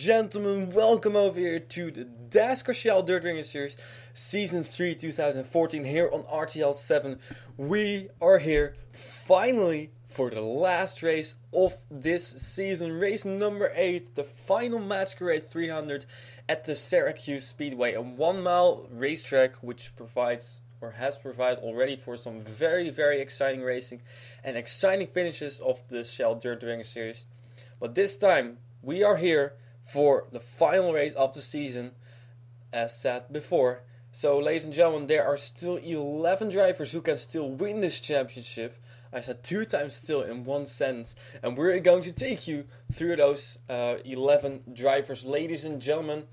gentlemen, welcome over here to the Dascar Dirt Ringer Series, Season 3 2014, here on RTL 7. We are here, finally, for the last race of this season, race number 8, the final Masquerade 300 at the Syracuse Speedway, a 1 mile racetrack which provides, or has provided already, for some very, very exciting racing and exciting finishes of the Shell Dirt Ringer Series. But this time, we are here for the final race of the season, as said before. So, ladies and gentlemen, there are still 11 drivers who can still win this championship. I said 2 times still in 1 sentence. And we're going to take you through those 11 drivers. Ladies and gentlemen,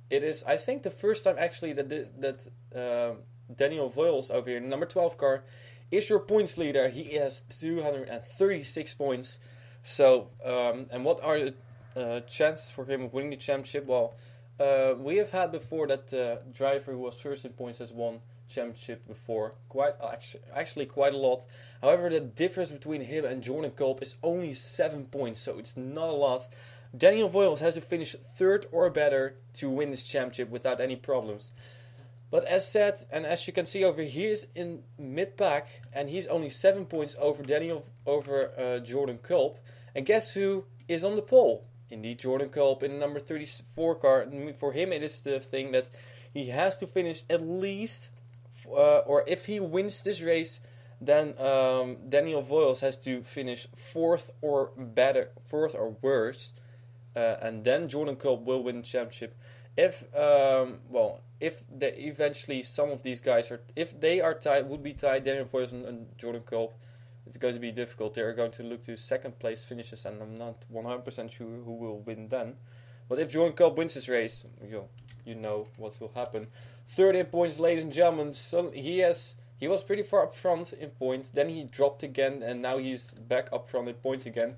it is, I think, the first time actually that Daniel Voiles over here, number 12 car, is your points leader. He has 236 points. So, and what are the chances for him of winning the championship? Well, we have had before that driver who was first in points has won championship before, actually quite a lot. However, the difference between him and Jordan Kolb is only 7 points, so it's not a lot. Daniel Voiles has to finish 3rd or better to win this championship without any problems. But as said, and as you can see over here, he is in mid-pack, and he's only 7 points over Jordan Kolb. And guess who is on the pole? Indeed, Jordan Kolb in the number 34 car. And for him, it is the thing that he has to finish at least, or if he wins this race, then Daniel Voiles has to finish 4th or better, 4th or worse, and then Jordan Kolb will win the championship. If eventually some of these guys if they are tied, would be tied, Daniel Voiles and Jordan Kolb, it's going to be difficult. They are going to look to second place finishes, and I'm not 100% sure who will win then. But if Jordan Kolb wins this race, you know what will happen. 3rd in points, ladies and gentlemen. So he was pretty far up front in points. Then he dropped again, and now he's back up front in points again.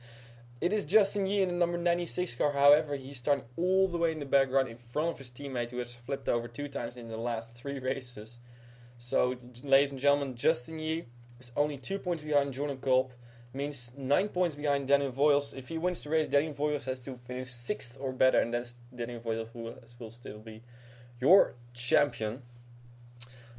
It is Justin Yee in the number 96 car. However, he's starting all the way in the background in front of his teammate, who has flipped over 2 times in the last 3 races. So, ladies and gentlemen, Justin Yee is only 2 points behind Jordan Kolb. Means 9 points behind Daniel Voiles. If he wins the race, Daniel Voiles has to finish 6th or better, and then Daniel Voiles will still be your champion.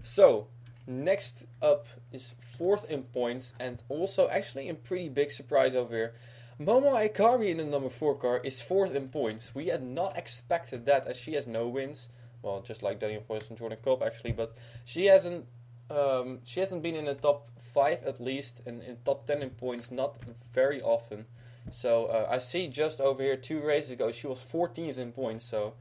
So, next up is 4th in points, and also actually a pretty big surprise over here. Momo Aikari in the number 4 car is 4th in points. We had not expected that, as she has no wins. Well, just like Daniel Voiles and Jordan Kolb actually, but she hasn't been in the top 5 at least, and in top 10 in points not very often. So I see just over here 2 races ago she was 14th in points. So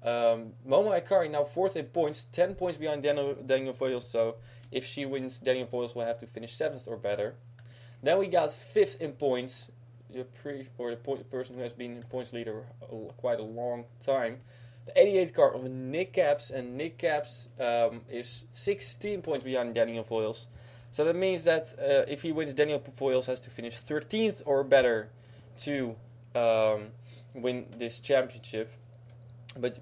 Momo Aikari now 4th in points, 10 points behind Daniel Voiles. So if she wins, Daniel Voiles will have to finish 7th or better. Then we got 5th in points, the person who has been in points leader quite a long time. The 88 car of Nick Capps, and Nick Capps is 16 points behind Daniel Voiles. So that means that if he wins, Daniel Voiles has to finish 13th or better to win this championship. But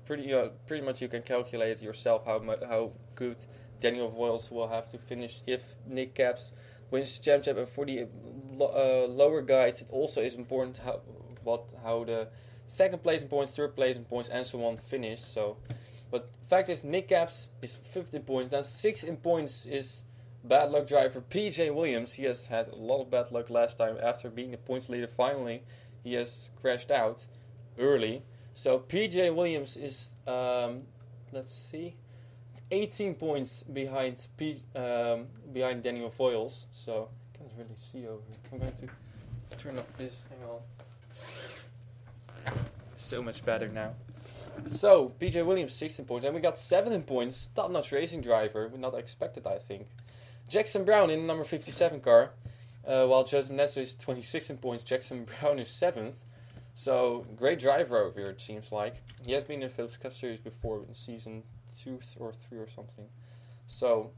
pretty much you can calculate yourself how good Daniel Voiles will have to finish if Nick Capps wins the championship. And for the lower guys, it also is important how the 2nd place in points, 3rd place in points, and so on finish. So, but the fact is, Nick Capps is 5th in points. Then 6th in points is bad luck driver PJ Williams. He has had a lot of bad luck last time. After being the points leader, finally he has crashed out early. So PJ Williams is let's see, 18 points behind Daniel Voiles. So I can't really see over here. I'm going to turn up this. Hang on. So much better now. So, PJ Williams 16 points. And we got 7 points. Top-notch racing driver. We not expected, I think. Jackson Brown in the number 57 car. While Joseph Nestor is 26 points. Jackson Brown is 7th. So, great driver over here, it seems like. He has been in the Phillips Cup Series before in season 2 or 3 or something. So,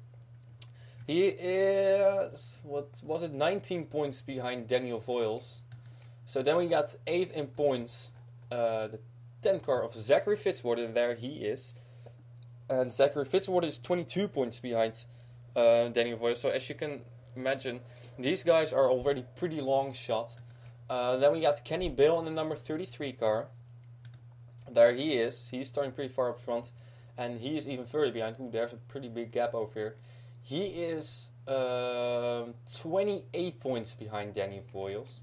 he is, 19 points behind Daniel Voiles. So then we got 8th in points, the 10 car of Zachary Fitzwater, and there he is. And Zachary Fitzwater is 22 points behind Daniel Voiles. So as you can imagine, these guys are already pretty long shot. Then we got Kenny Bale in the number 33 car. There he is. He's starting pretty far up front. And he is even further behind. Ooh, there's a pretty big gap over here. He is 28 points behind Danny Voiles.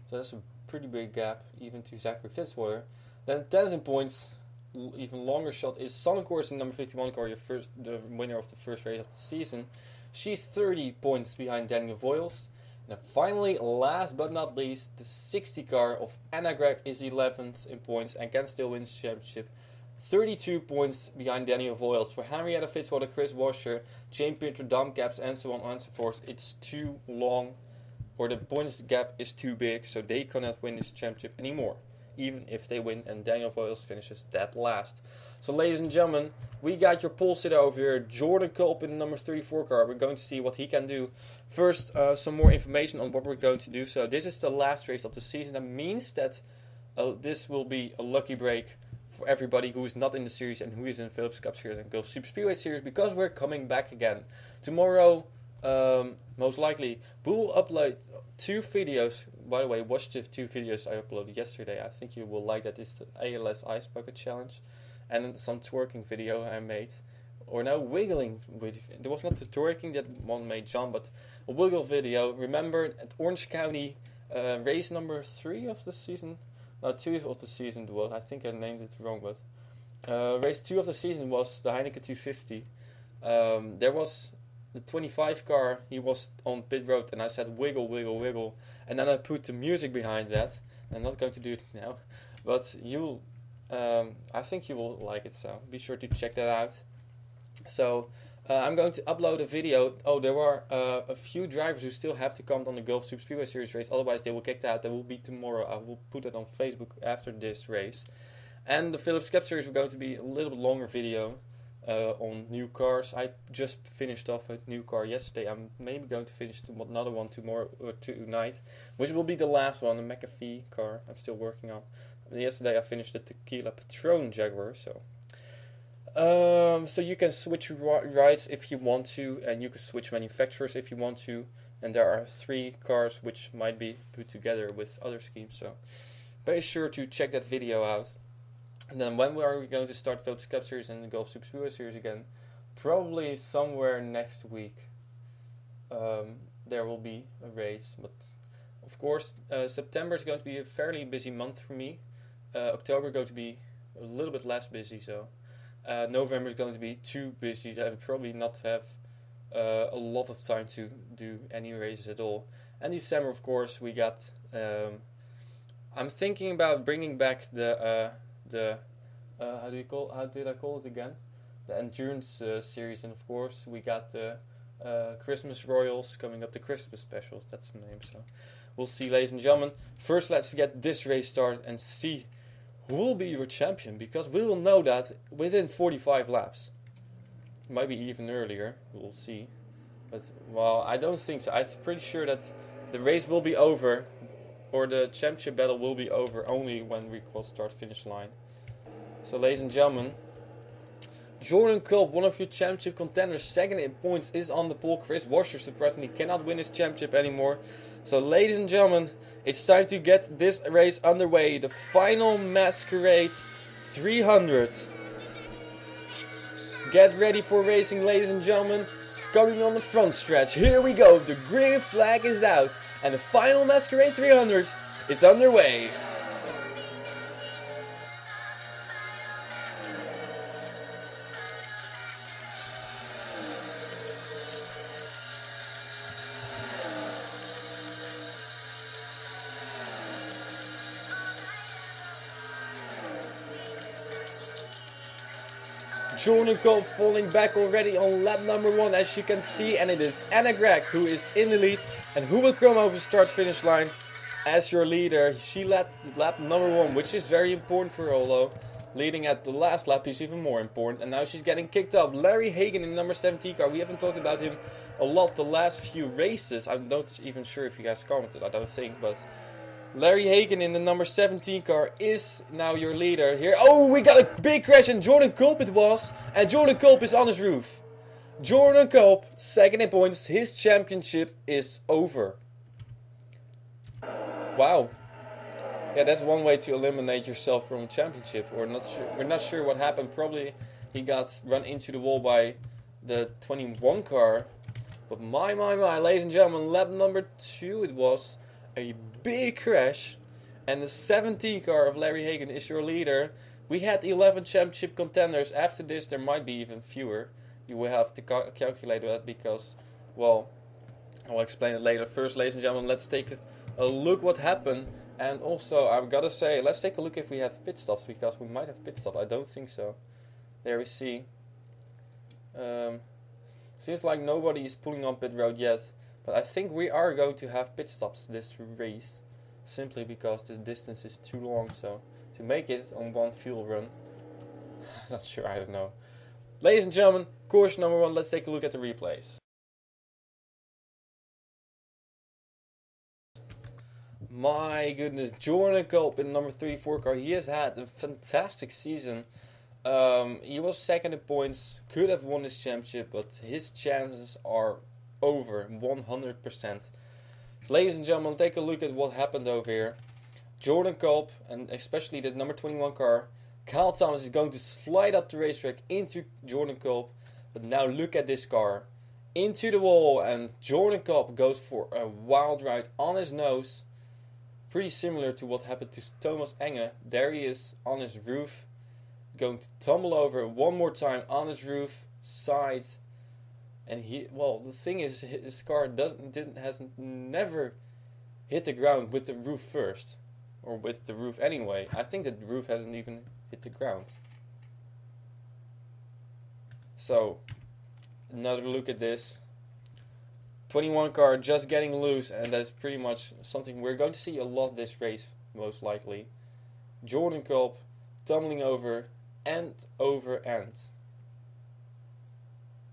So that's a pretty big gap, even to Zachary Fitzwater. Then 10th in points, even longer shot, is Sonnenkoers in number 51 car, the winner of the first race of the season. She's 30 points behind Danny Voiles. And finally, last but not least, the 60 car of Anna Gregg is 11th in points and can still win the championship. 32 points behind Daniel Voiles. For Henrietta Fitzwater, Chris Washer, Jane Pinter, Dom Caps, and so on and so forth. It's too long, or the points gap is too big, so they cannot win this championship anymore. Even if they win and Daniel Voiles finishes dead last. So ladies and gentlemen, we got your pole sitter over here, Jordan Culp in the number 34 car. We're going to see what he can do. First, some more information on what we're going to do. So this is the last race of the season. That means that this will be a lucky break for everybody who is not in the series and who is in Phillips Cup Series and Gulf Super Speedway Series, because we're coming back again. Tomorrow, most likely, we will upload 2 videos. By the way, watch the 2 videos I uploaded yesterday. I think you will like that. It's the ALS Ice Bucket Challenge and some twerking video I made. Or no, wiggling. There was not the twerking that one made John, but a wiggle video. Remember, at Orange County, race number 3 of the season. No, 2 of the season was. I think I named it wrong, but race 2 of the season was the Heineken 250. There was the 25 car. He was on pit road, and I said wiggle, wiggle, wiggle, and then I put the music behind that. I'm not going to do it now, but you'll. I think you will like it. So be sure to check that out. So I'm going to upload a video. Oh, there are a few drivers who still have to comment on the Gulf Super Speedway Series race. Otherwise, they will kick out. That will be tomorrow. I will put it on Facebook after this race. And the Phillips Cup Series, we're going to be a little bit longer video on new cars. I just finished off a new car yesterday. I'm maybe going to finish another one tomorrow or tonight, which will be the last one, the McAfee car. I'm still working on. Yesterday I finished the Tequila Patron Jaguar. So you can switch rides if you want to, and you can switch manufacturers if you want to. And there are 3 cars which might be put together with other schemes. So be sure to check that video out. And then when are we going to start Phillips Cup Series and the Gulf Super Speedway Series again? Probably somewhere next week. There will be a race, but of course September is going to be a fairly busy month for me. October is going to be a little bit less busy, so November is going to be too busy. I will probably not have a lot of time to do any races at all. And December, of course, we got. I'm thinking about bringing back the how did I call it again? The endurance series, and of course we got the Christmas Royals coming up, the Christmas specials. That's the name. So we'll see, ladies and gentlemen. First, let's get this race started and see who will be your champion, because we will know that within 45 laps. Might be even earlier. We'll see. But well, I don't think so. I'm pretty sure that the race will be over, or the championship battle will be over only when we cross start-finish line. So, ladies and gentlemen, Jordan Culp, one of your championship contenders, second in points, is on the pole. Chris Washer surprisingly cannot win his championship anymore. So, ladies and gentlemen, it's time to get this race underway. The final Masquerade 300. Get ready for racing, ladies and gentlemen. It's coming on the front stretch. Here we go. The green flag is out. And the final Masquerade 300 is underway. Jordan Culp falling back already on lap number 1, as you can see, and it is Anna Gregg who is in the lead and who will come over the start-finish line as your leader. She led lap number 1, which is very important for her, although leading at the last lap is even more important. And now she's getting kicked up. Larry Hagan in number 17 car. We haven't talked about him a lot the last few races. I'm not even sure if you guys commented, I don't think, but Larry Hagan in the number 17 car is now your leader here. Oh, we got a big crash, and Jordan Culp it was. And Jordan Culp is on his roof. Jordan Culp, second in points. His championship is over. Wow. yeah, that's one way to eliminate yourself from a championship. Or not sure. We're not sure what happened. Probably he got run into the wall by the 21 car. But my, ladies and gentlemen, lap number 2, it was a big crash. And the 17 car of Larry Hagan is your leader. We had 11 championship contenders. After this, there might be even fewer. You will have to calculate that because, well, I'll explain it later. First, ladies and gentlemen, let's take a look what happened. And also, I've got to say, let's take a look if we have pit stops, because we might have pit stop. I don't think so. There we see. Seems like nobody is pulling on pit road yet. But I think we are going to have pit stops this race. Simply because the distance is too long. So, to make it on one fuel run. Not sure, I don't know. Ladies and gentlemen, course number 1, let's take a look at the replays. My goodness, Jordan Culp in number 34 car. He has had a fantastic season. He was second in points, could have won this championship, but his chances are over 100%. Ladies and gentlemen, take a look at what happened over here. Jordan Culp, and especially the number 21 car, Kyle Thomas is going to slide up the racetrack into Jordan Culp. But now look at this car. Into the wall, and Jordan Culp goes for a wild ride on his nose. Pretty similar to what happened to Thomas Enge. There he is on his roof. Going to tumble over one more time on his roof, side. And the thing is, his car hasn't never hit the ground with the roof first. Or with the roof anyway. I think that the roof hasn't even hit the ground. So, another look at this. 21 car just getting loose, and that's pretty much something we're going to see a lot this race, most likely. Jordan Culp tumbling over end over end.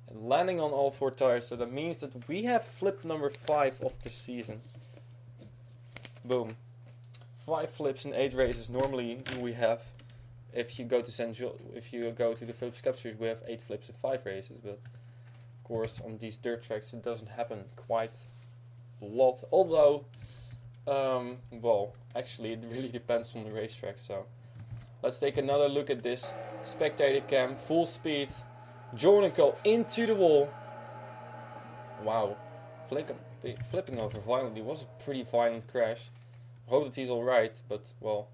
And landing on all 4 tires, so that means that we have flip number 5 of the season. Boom. 5 flips in 8 races. Normally we have, if you go to the Phillips Cup Series, we have 8 flips in 5 races, but of course, on these dirt tracks, it doesn't happen quite a lot. Although, actually, it really depends on the racetrack. So, let's take another look at this spectator cam, full speed. Jordan Culp into the wall. Wow, flipping over violently. Was a pretty violent crash. I hope that he's alright, but well,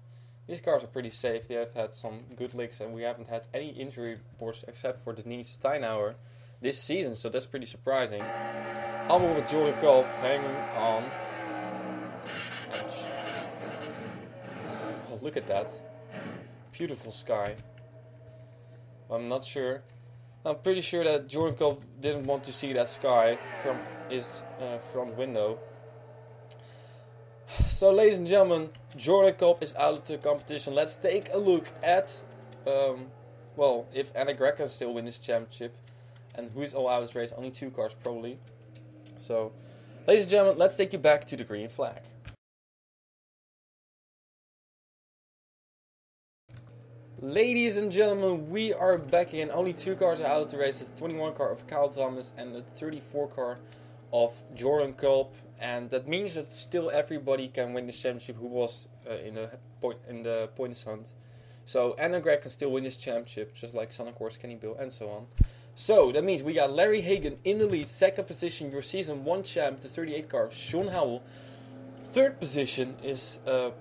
these cars are pretty safe. They have had some good licks, and we haven't had any injury reports except for Denise Steinhauer this season, so that's pretty surprising. I'm with Jordan Culp hanging on. Ouch. Oh, look at that. Beautiful sky. I'm not sure. I'm pretty sure that Jordan Culp didn't want to see that sky from his front window. So, ladies and gentlemen, Jordan Culp is out of the competition. Let's take a look at, if Anna Gregg can still win this championship. And who's all out of this race? Only 2 cars, probably. So, ladies and gentlemen, let's take you back to the green flag. Ladies and gentlemen, we are back again. Only 2 cars are out of the race. It's the 21 car of Kyle Thomas and the 34 car of Jordan Culp. And that means that still everybody can win this championship who was in the points hunt. So, Anna Gregg can still win this championship, just like Son of course, Kenny Bill, and so on. So, that means we got Larry Hagan in the lead. Second position, your season 1 champ, the 38 car of Sean Howell. Third position is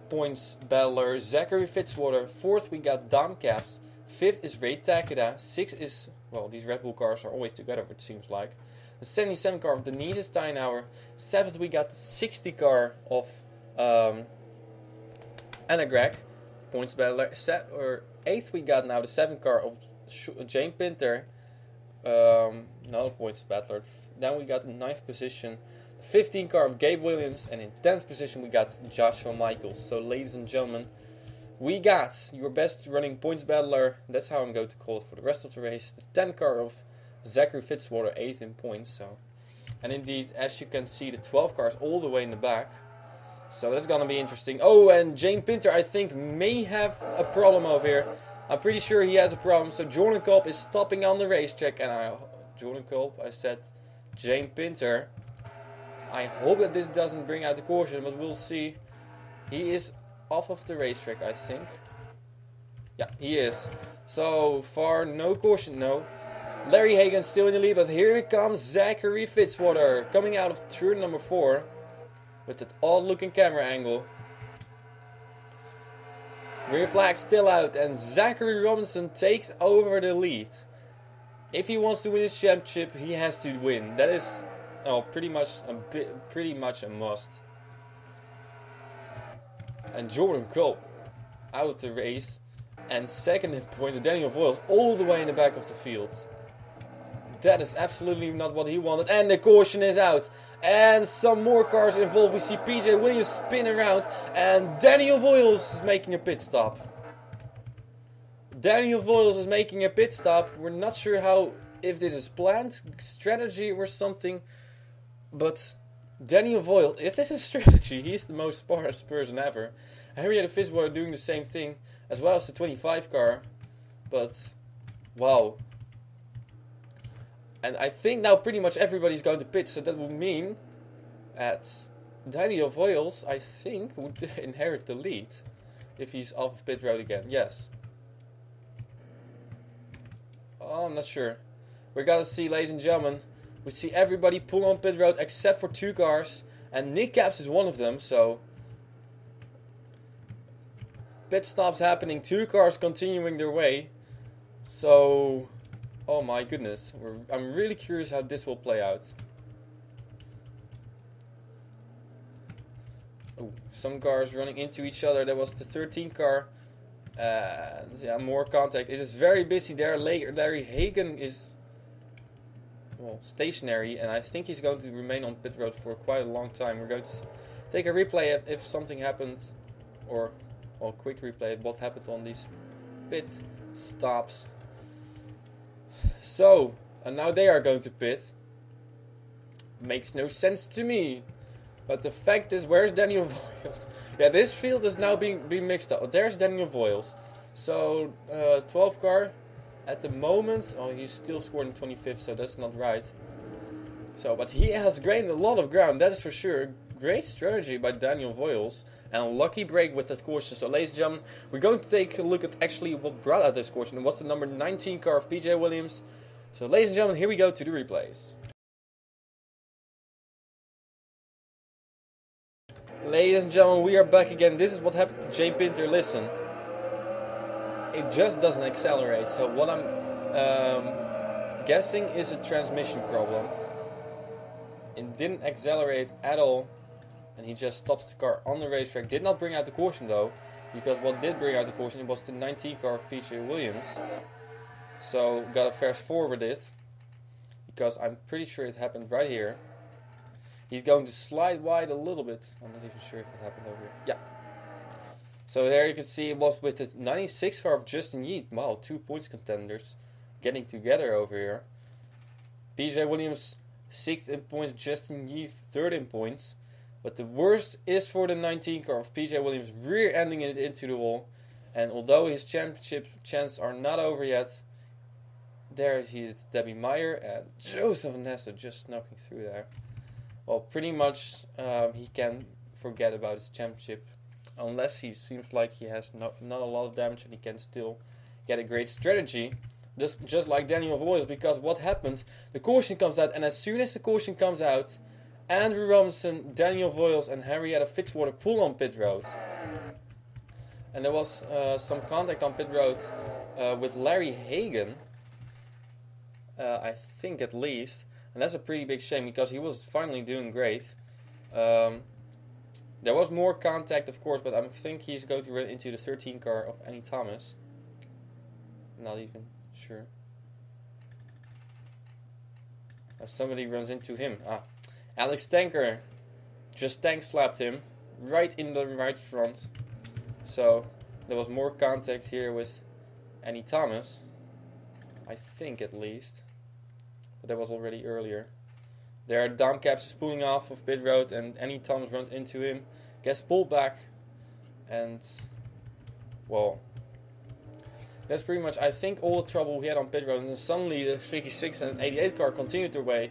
points battler Zachary Fitzwater. Fourth, we got Dom Caps. Fifth is Ray Takeda. Sixth is, these Red Bull cars are always together, it seems like. The 77 car of Denise Steinhauer. Seventh, we got the 60 car of Anna Gregg. Points battler. Eighth, we got now the 7 car of Jane Pinter. Another points battler. Then we got the 9th position, the 15 car of Gabe Williams, and in 10th position we got Joshua Michaels. So, ladies and gentlemen, we got your best running points battler. That's how I'm going to call it for the rest of the race. The 10th car of Zachary Fitzwater, 8th in points. So, and indeed, as you can see, the 12 cars all the way in the back. So that's gonna be interesting. Oh, and Jane Pinter, I think, may have a problem over here. I'm pretty sure he has a problem. So Jordan Culp is stopping on the racetrack, and Jordan Culp, I said Jane Pinter. I hope that this doesn't bring out the caution, but we'll see. He is off of the racetrack, I think. Yeah, he is. So far, no caution, no. Larry Hagan still in the lead, but here comes Zachary Fitzwater coming out of turn number 4 with that odd looking camera angle. Rear flag still out, and Zachary Robinson takes over the lead. If he wants to win his championship, he has to win. That is pretty much a must. And Jordan Cole out of the race, and second in points, Daniel Voiles all the way in the back of the field. That is absolutely not what he wanted, and the caution is out. And some more cars involved. We see PJ Williams spin around, and Daniel Voiles is making a pit stop. Daniel Voiles is making a pit stop. We're not sure if this is planned strategy or something, but Daniel Voiles, if this is strategy, he's the most smartest person ever. Henrietta Fitzwater doing the same thing, as well as the 25 car, but wow. And I think now pretty much everybody's going to pit, so that would mean that Daniel Voiles, I think, would inherit the lead if he's off of pit road again. Yes. Oh, I'm not sure. We're gonna see, ladies and gentlemen, we see everybody pull on pit road except for 2 cars, and Nick Caps is one of them, so pit stops happening, 2 cars continuing their way, so oh my goodness, I'm really curious how this will play out. Oh, some cars running into each other. That was the 13 car. Yeah, more contact. It is very busy there. Larry Hagan is stationary, and I think he's going to remain on pit road for quite a long time. We're going to take a replay if something happens, or quick replay of what happened on these pit stops. So, and now they are going to pit. Makes no sense to me. But the fact is, where's Daniel Voiles? Yeah, this field is now being mixed up. There's Daniel Voiles. So, 12 car at the moment. Oh, he's still scored in 25th, so that's not right. So, but he has gained a lot of ground, that is for sure. Great strategy by Daniel Voiles. And a lucky break with that caution. So, ladies and gentlemen, we're going to take a look at actually what brought out this caution. And what's the number 19 car of PJ Williams. So, ladies and gentlemen, here we go to the replays. Ladies and gentlemen, we are back again. This is what happened to Jay Pinter. Listen, it just doesn't accelerate. So what I'm guessing is a transmission problem. It didn't accelerate at all, and he just stops the car on the racetrack. Did not bring out the caution though, because what did bring out the caution was the 19 car of PJ Williams. So gotta fast forward it, because I'm pretty sure it happened right here. He's going to slide wide a little bit. I'm not even sure if it happened over here. Yeah. So there you can see it was with the 96 car of Justin Yeat. Wow, 2 points contenders getting together over here. PJ Williams 6th in points, Justin Yeat 3rd in points. But the worst is for the 19 car of PJ Williams rear-ending it into the wall. And although his championship chances are not over yet, there he is, Debbie Meyer and Joseph Nessa just snubbing through there. Well, pretty much he can forget about his championship, unless he seems like he has not a lot of damage and he can still get a great strategy, just like Daniel Voiles. Because what happened, the caution comes out, and as soon as the caution comes out, Andrew Robinson, Daniel Voiles and Henrietta Fitzwater pull on pit road. And there was some contact on pit road with Larry Hagan, I think at least. And that's a pretty big shame, because he was finally doing great. There was more contact, of course, but I think he's going to run into the 13 car of Annie Thomas. Not even sure. Somebody runs into him. Alex Tanker just tank slapped him right in the right front. So there was more contact here with Annie Thomas, I think at least. But that was already earlier. There, Dom Caps is pulling off of pit road, and Annie Thomas runs into him, gets pulled back, and well, that's pretty much, I think, all the trouble we had on pit road. And then suddenly the 56 and 88 car continued their way,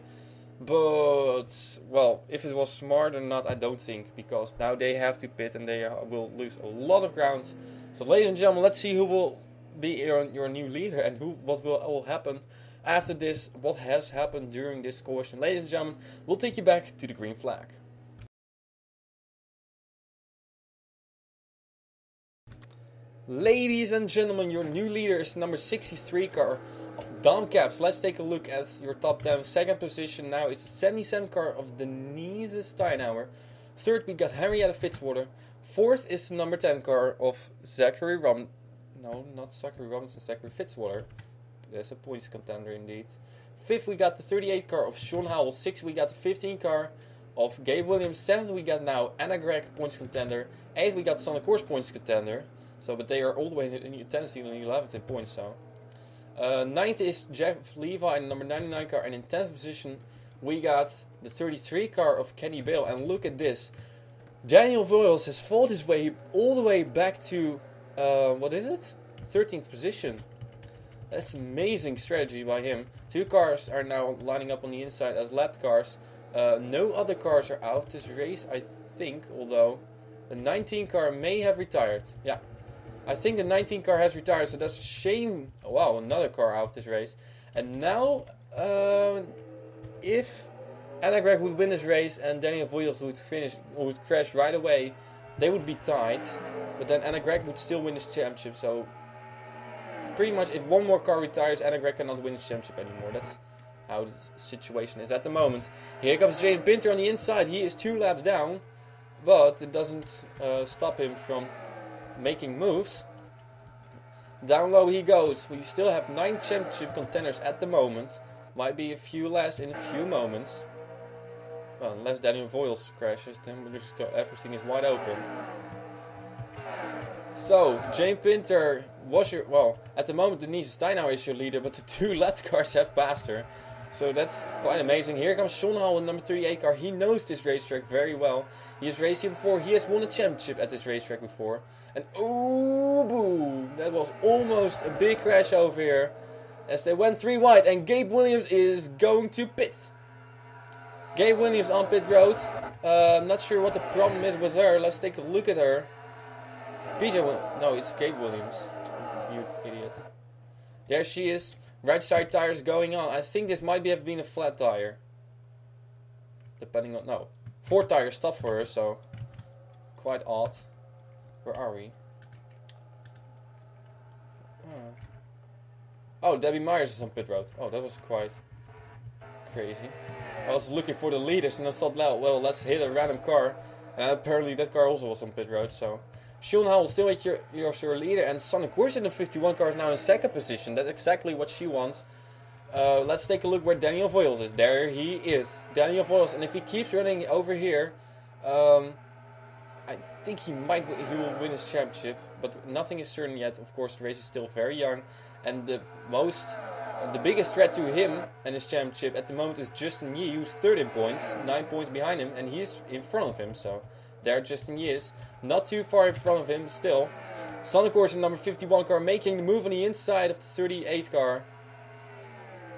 But, well, if it was smart or not, I don't think. Because now they have to pit and they will lose a lot of ground. So, ladies and gentlemen, let's see who will be your new leader and what will all happen after this, what has happened during this caution. Ladies and gentlemen, we'll take you back to the green flag. Ladies and gentlemen, your new leader is number 63 car of Dom Caps. Let's take a look at your top 10. Second position now is the 77 car of Denise Steinhauer. Third, we got Henrietta Fitzwater. Fourth is the number 10 car of Zachary Fitzwater. That's a points contender indeed. Fifth, we got the 38 car of Sean Howell. Sixth, we got the 15 car of Gabe Williams. Seventh, we got now Anna Gregg, points contender. Eighth, we got Sonic Course, points contender. So, but they are all the way in 10th and 11th in points. So, ninth is Jeff Levi in number 99 car, and in 10th position we got the 33 car of Kenny Bale. And look at this, Daniel Voiles has fought his way all the way back to what is it? 13th position. That's amazing strategy by him. Two cars are now lining up on the inside as lapped cars. No other cars are out of this race, I think, although the 19 car may have retired. Yeah. I think the 19 car has retired, so that's a shame. Oh, wow, another car out of this race. And now, if Anna Gregg would win this race and Daniel Voiles would crash right away, they would be tied. But then Anna Gregg would still win this championship. So, pretty much, if one more car retires, Anna Gregg cannot win this championship anymore. That's how the situation is at the moment. Here comes Jaden Pinter on the inside. He is 2 laps down, but it doesn't stop him from making moves. Down low he goes. We still have 9 championship contenders at the moment. Might be a few less in a few moments. Well, unless Daniel Voiles crashes, then everything is wide open. So, Jane Pinter was at the moment Denise Steinhauer is your leader, but the 2 left cars have passed her. So that's quite amazing. Here comes Sean Hall in number 38 car. He knows this racetrack very well. He has raced here before. He has won a championship at this racetrack before. And oh, boo! That was almost a big crash over here as they went 3 wide. And Gabe Williams is going to pit. Gabe Williams on pit road. I'm not sure what the problem is with her. Let's take a look at her. No, it's Gabe Williams. You idiot. There she is. Right side tires going on. I think this might have been a flat tire. Depending on... No. 4 tires stopped for her, so... Quite odd. Where are we? Oh, Debbie Myers is on pit road. Oh, that was quite crazy. I was looking for the leaders and I thought, well, let's hit a random car. And apparently that car also was on pit road, so... Sean Howell still with your leader, and Sonic Course in the 51 car is now in 2nd position. That's exactly what she wants. Let's take a look where Daniel Voiles is. There he is, Daniel Voiles, and if he keeps running over here, I think he will win his championship, but nothing is certain yet. Of course, the race is still very young, and the biggest threat to him and his championship at the moment is Justin Yee, who's 3rd in points, 9 points behind him, and he's in front of him. So there Justin Yee is. Not too far in front of him still. Sonic Course in number 51 car making the move on the inside of the 38 car.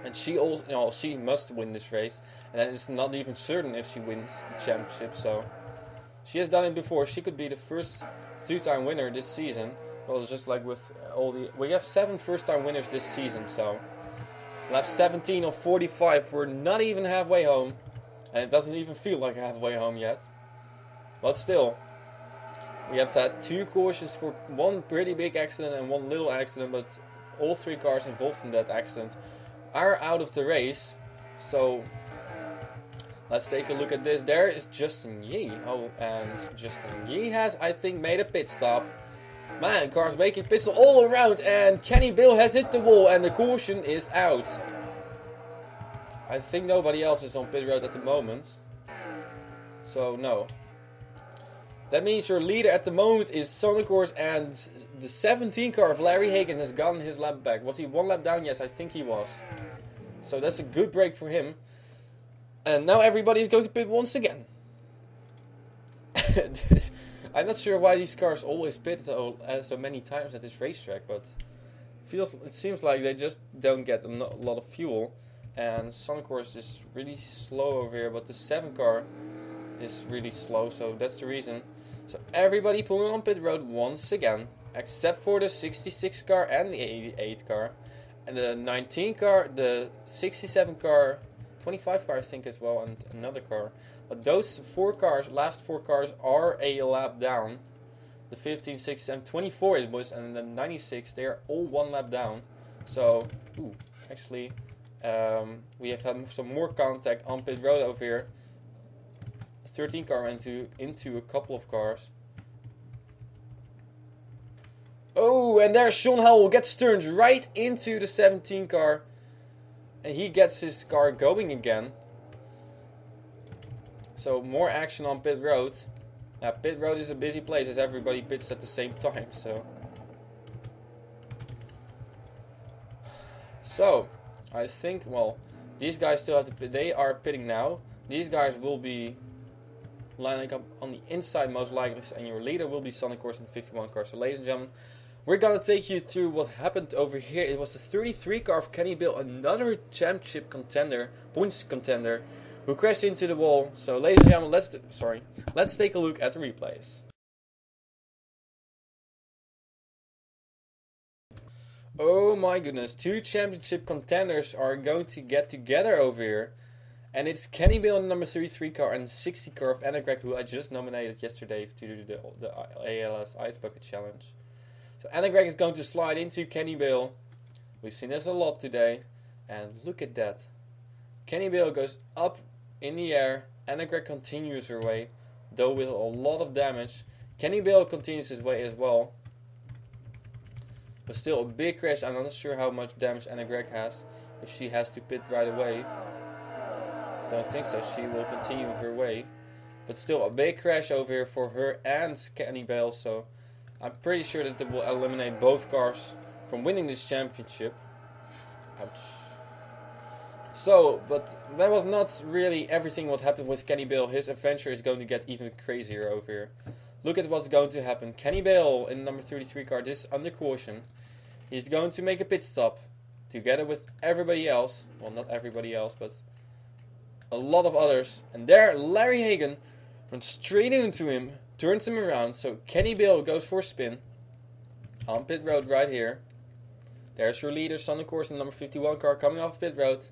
And she also, she must win this race. And it's not even certain if she wins the championship. So she has done it before. She could be the first 2-time winner this season. Well, just like with we have 7 first-time winners this season. So lap 17 of 45. We're not even halfway home. And it doesn't even feel like halfway home yet. But still. We have had 2 cautions for 1 pretty big accident and 1 little accident, but all 3 cars involved in that accident are out of the race. So let's take a look at this. There is Justin Yee. Oh, and Justin Yee has, I think, made a pit stop. Man, cars making pistol all around, and Kenny Bill has hit the wall, and the caution is out. I think nobody else is on pit road at the moment. So, no. That means your leader at the moment is Sonic Course, and the 17 car of Larry Hagan has gotten his lap back. Was he 1 lap down? Yes, I think he was. So that's a good break for him. And now everybody is going to pit once again. I'm not sure why these cars always pit so many times at this racetrack, but it seems like they just don't get a lot of fuel. And Sonic Course is really slow over here, but the 7 car is really slow, so that's the reason. So everybody pulling on pit road once again, except for the 66 car and the 88 car. And the 19 car, the 67 car, 25 car I think as well, and another car. But those 4 cars, last 4 cars, are a lap down. The 15, 16, 24 it was, and the 96, they are all 1 lap down. So, actually, we have had some more contact on pit road over here. The 13 car went into a couple of cars. Oh, and there Sean Howell gets turned right into the 17 car. And he gets his car going again. So more action on pit road. Now pit road is a busy place as everybody pits at the same time. So I think, well, these guys still have to pit. They are pitting now. These guys will be lining up on the inside most likely. And your leader will be Sonic Course in the 51 car. So ladies and gentlemen, we're going to take you through what happened over here. It was the 33 car of Kenny Bill, another championship contender, points contender, who crashed into the wall. So ladies and gentlemen, let's take a look at the replays. Oh my goodness, 2 championship contenders are going to get together over here. And it's Kenny Bill in the number 33 car and 60 car of Anna Gregg, who I just nominated yesterday to do the ALS Ice Bucket Challenge. So Anna Gregg is going to slide into Kenny Bill. We've seen this a lot today. And look at that. Kenny Bill goes up in the air. Anna Gregg continues her way, though with a lot of damage. Kenny Bill continues his way as well. But still a big crash. I'm not sure how much damage Anna Gregg has. If she has to pit right away. Don't think so. She will continue her way. But still a big crash over here for her and Kenny Bill. So I'm pretty sure that it will eliminate both cars from winning this championship. Ouch. So, but that was not really everything what happened with Kenny Bill. His adventure is going to get even crazier over here. Look at what's going to happen. Kenny Bill in the number 33 car, this under caution. He's going to make a pit stop together with everybody else. Well, not everybody else, but a lot of others. And there, Larry Hagan runs straight into him. Turns him around, so Kenny Bill goes for a spin on pit road right here. There's your leader, Sonic Course in the number 51 car coming off pit road.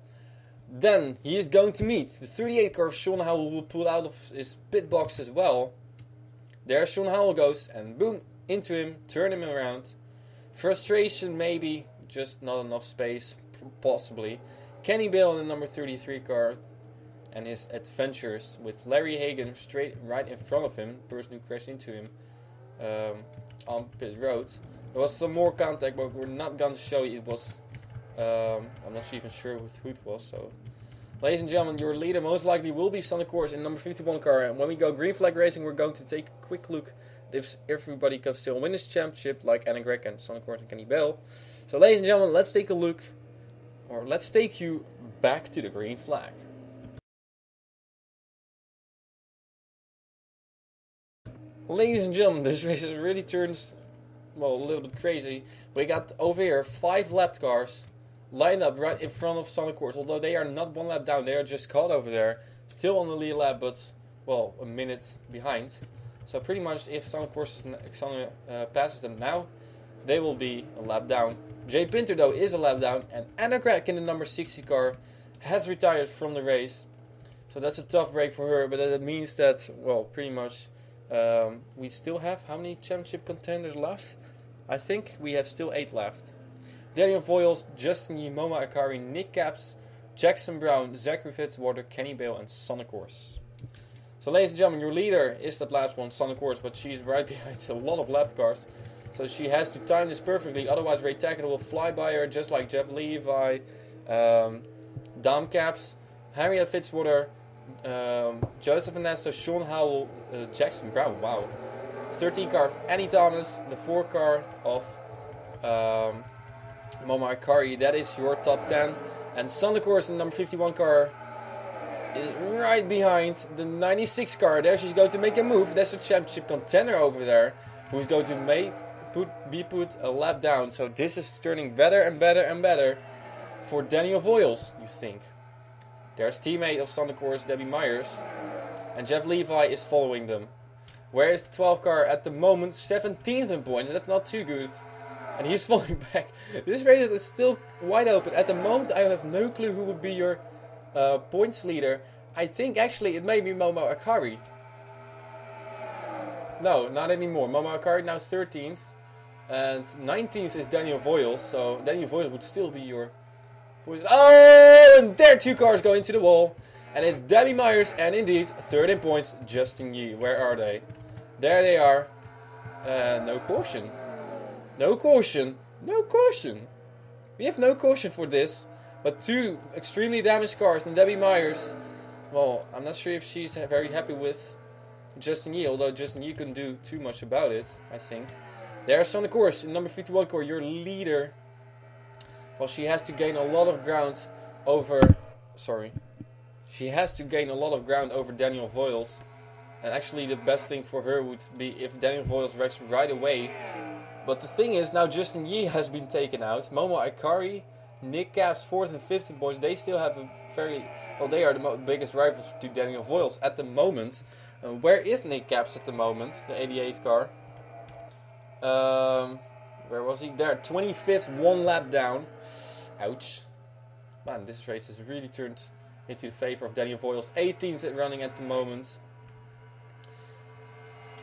Then he is going to meet the 38 car of Sean Howell, who will pull out of his pit box as well. There Sean Howell goes and boom, into him, turn him around. Frustration maybe, just not enough space, possibly. Kenny Bill in the number 33 car. And his adventures with Larry Hagan straight right in front of him, the person who crashed into him on pit road. There was some more contact, but we're not going to show you. It was, I'm not even sure who it was. So, ladies and gentlemen, your leader most likely will be Sonic Course in number 51 car. And when we go green flag racing, we're going to take a quick look if everybody can still win this championship, like Anna Gregg and Sonic Course and Kenny Bill. So, ladies and gentlemen, let's take a look, or let's take you back to the green flag. Ladies and gentlemen, this race really turns, well, a little bit crazy. We got over here 5 lapped cars lined up right in front of Sonic Course. Although they are not 1 lap down, they are just caught over there. Still on the lead lap, but, well, a minute behind. So pretty much if Sonic Course passes them now, they will be a lap down. Jay Pinter, though, is a lap down. And Anna Gregg in the number 60 car has retired from the race. So that's a tough break for her, but that means that, well, pretty much we still have how many championship contenders left? I think we have still 8 left. Daniel Voiles, Justin Yimoma Akari, Nick Capps, Jackson Brown, Zachary Fitzwater, Kenny Bale, and Sonic Course. So ladies and gentlemen, your leader is that last one, Sonic Course, but she's right behind a lot of lapped cars. So she has to time this perfectly, otherwise Ray Tackett will fly by her, just like Jeff Levi, Dom Capps, Harriet Fitzwater, Joseph Ernesto, Sean Howell, Jackson Brown, wow. 13 car of Annie Thomas, the 4 car of Moma Akari, that is your top 10. And Sonic Course in number 51 car is right behind the 96 car. There she's going to make a move. That's a championship contender over there, who's going to be put a lap down. So this is turning better and better and better for Daniel Voiles, you think. There's teammate of Sander Course, Debbie Myers. And Jeff Levi is following them. Where is the 12 car at the moment? 17th in points. That's not too good. And he's falling back. This race is still wide open. At the moment, I have no clue who would be your points leader. I think actually it may be Momo Akari. No, not anymore. Momo Akari now 13th. And 19th is Daniel Voiles. So Daniel Voiles would still be your point. Oh! And there 2 cars go into the wall. And it's Debbie Myers and indeed, third in points, Justin Yee. Where are they? There they are. No caution. No caution. No caution. We have no caution for this. But 2 extremely damaged cars. And Debbie Myers, well, I'm not sure if she's very happy with Justin Yee. Although Justin Yee couldn't do too much about it, I think. There's on the course, in number 51 car, your leader. Well, she has to gain a lot of ground over... Sorry. She has to gain a lot of ground over Daniel Voiles. And actually the best thing for her would be if Daniel Voiles wrecks right away. But the thing is, now Justin Yee has been taken out. Momo Ikari, Nick Caps, 4th and 5th boys. They still have a very... Well, they are the biggest rivals to Daniel Voiles at the moment. Where is Nick Caps at the moment? The 88th car. Where was he? There, 25th, 1 lap down. Ouch. Man, this race has really turned into the favor of Daniel Voiles. 18th running at the moment.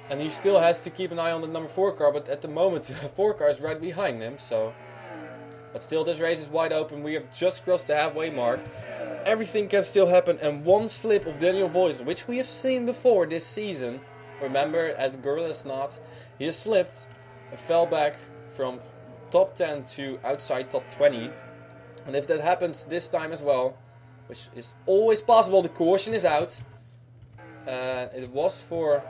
And he still has to keep an eye on the number 4 car, but at the moment the 4 car is right behind him, so... But still, this race is wide open. We have just crossed the halfway mark. Everything can still happen, and one slip of Daniel Voiles, which we have seen before this season. Remember, at Gorilla's Knot, he has slipped and fell back from top 10 to outside top 20. And if that happens this time as well, which is always possible, the caution is out. It was for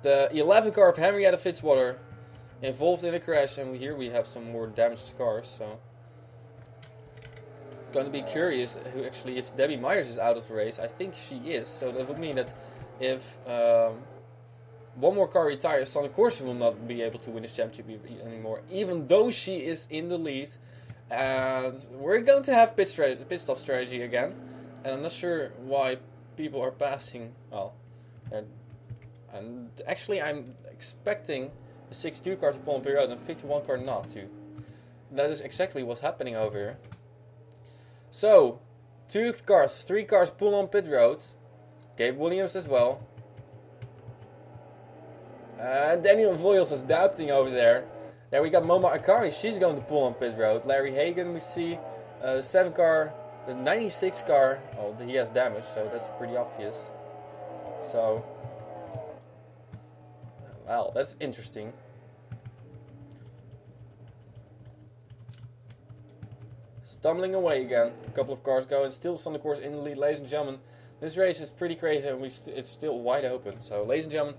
the 11 car of Henrietta Fitzwater involved in a crash, and here we have some more damaged cars. So, going to be curious who actually, if Debbie Myers is out of the race. I think she is. So that would mean that if one more car retires, Sonny Corson will not be able to win this championship anymore, even though she is in the lead. And we're going to have pit stop strategy again. And I'm not sure why people are passing. Well, and actually I'm expecting the 62 car to pull on pit road and the 51 car not to. That is exactly what's happening over here. So, 3 cars pull on pit road. Gabe Williams as well. And Daniel Voiles is doubting over there. There we got Momo Akari, she's going to pull on pit road. Larry Hagan, we see the 7 car, the 96 car. Oh, he has damage, so that's pretty obvious. So, well, that's interesting. Stumbling away again. A couple of cars go, and still on the course in the lead, ladies and gentlemen. This race is pretty crazy, and it's still wide open. So, ladies and gentlemen,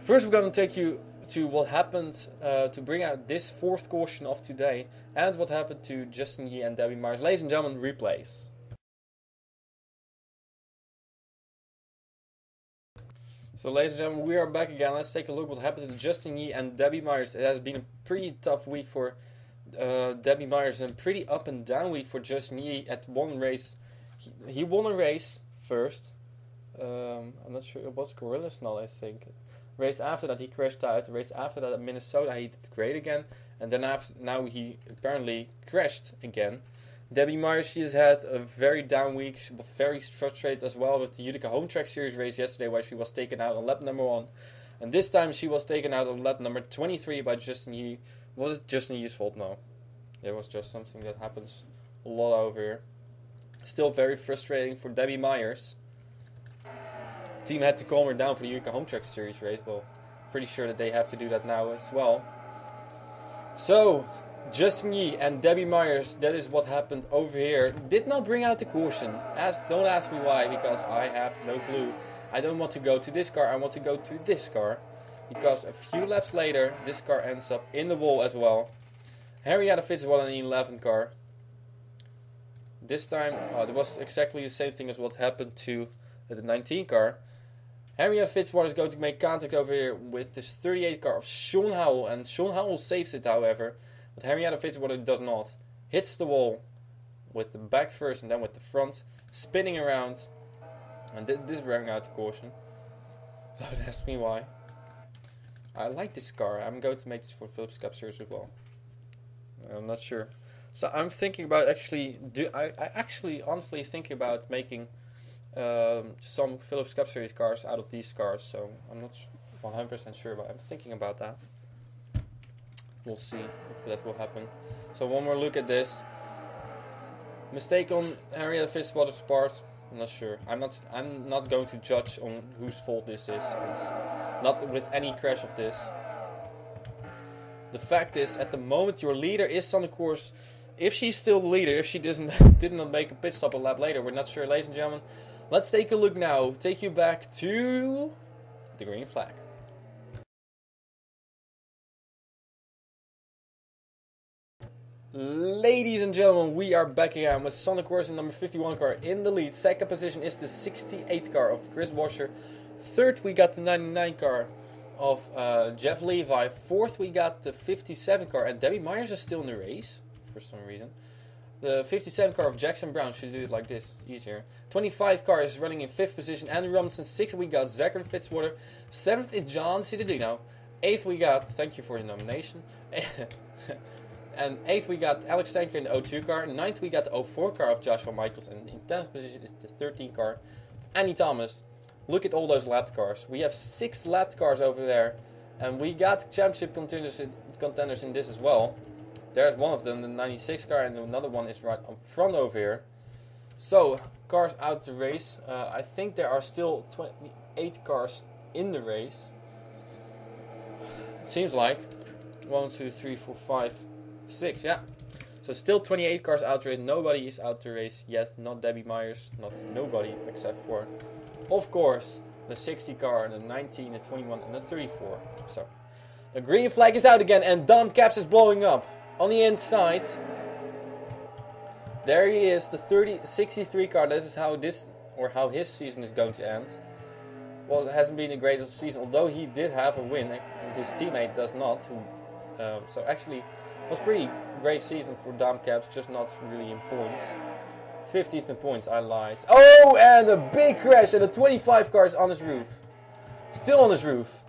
first we're going to take you to what happened to bring out this 4th caution of today, and what happened to Justin Yee and Debbie Myers. Ladies and gentlemen, replays. So ladies and gentlemen, we are back again. Let's take a look what happened to Justin Yee and Debbie Myers. It has been a pretty tough week for Debbie Myers and pretty up and down week for Justin Yee. At one race, he won a race first. I'm not sure, it was Gorilla's Knot, I think. Race after that he crashed out. The race after that at Minnesota he did great again. And then now he apparently crashed again. Debbie Myers, she has had a very down week. She was very frustrated as well with the Utica Home Track Series race yesterday, where she was taken out on lap number 1. And this time she was taken out on lap number 23 by Justin Yee. Was it Justin Yee's fault? No. It was just something that happens a lot over here. Still very frustrating for Debbie Myers. Team had to calm her down for the Utica Home Track Series race. Well, pretty sure that they have to do that now as well. So, Justin Yee and Debbie Myers, that is what happened over here. Did not bring out the caution. Don't ask me why, because I have no clue. I don't want to go to this car, I want to go to this car. Because a few laps later, this car ends up in the wall as well. Henrietta Fitzwater in the 11 car. This time, it was exactly the same thing as what happened to the 19 car. Henrietta Fitzwater is going to make contact over here with this 38 car of Sean Howell. And Sean Howell saves it, however. But Henrietta Fitzwater does not. Hits the wall. with the back first and then with the front, spinning around, and this bring out the caution. Don't ask me why. I like this car. I'm going to make this for Philips Cup Series as well. I'm not sure. So I'm thinking about actually, I actually honestly thinking about making some Philips Cup Series cars out of these cars. So I'm not 100% sure, but I'm thinking about that. We'll see if that will happen. So one more look at this. Mistake on Henrietta Fitzwater's part. I'm not sure. I'm not going to judge on whose fault this is. It's not with any crash of this. The fact is, at the moment, your leader is on the course. If she's still the leader, if she did not make a pit stop a lap later, we're not sure, ladies and gentlemen. Let's take a look now. Take you back to the green flag. Ladies and gentlemen, we are back again with Sonic Course and number 51 car in the lead. Second position is the 68 car of Chris Washer. Third, we got the 99 car of Jeff Levi. Fourth, we got the 57 car, and Debbie Myers is still in the race for some reason. The 57 car of Jackson Brown, should do it like this, easier. 25 car is running in 5th position, Andrew Robinson. 6th, we got Zachary Fitzwater. 7th is John Cittadino. 8th, we got, thank you for your nomination. And 8th, we got Alex Stanker in the 02 car. 9th, we got the 04 car of Joshua Michaels. And in 10th position is the 13 car, Annie Thomas. Look at all those lapped cars. We have 6 lapped cars over there. And we got championship contenders in this as well. There's one of them, the 96 car, and another one is right up front over here. So, cars out the race. I think there are still 28 cars in the race. It seems like. 1, 2, 3, 4, 5... 6, yeah. So still 28 cars out the race. Nobody is out the race yet. Not Debbie Myers. Not nobody except for, of course, the 60 car, the 19, the 21, and the 34. So the green flag is out again, and Dom Caps is blowing up on the inside. There he is, the 63 car. This is how his season is going to end. Well, it hasn't been the greatest season, although he did have a win, and his teammate does not. So actually, it was a pretty great season for Dom Caps, just not really in points. 15th in points, I lied. Oh, and a big crash, and the 25 car is on his roof. Still on his roof.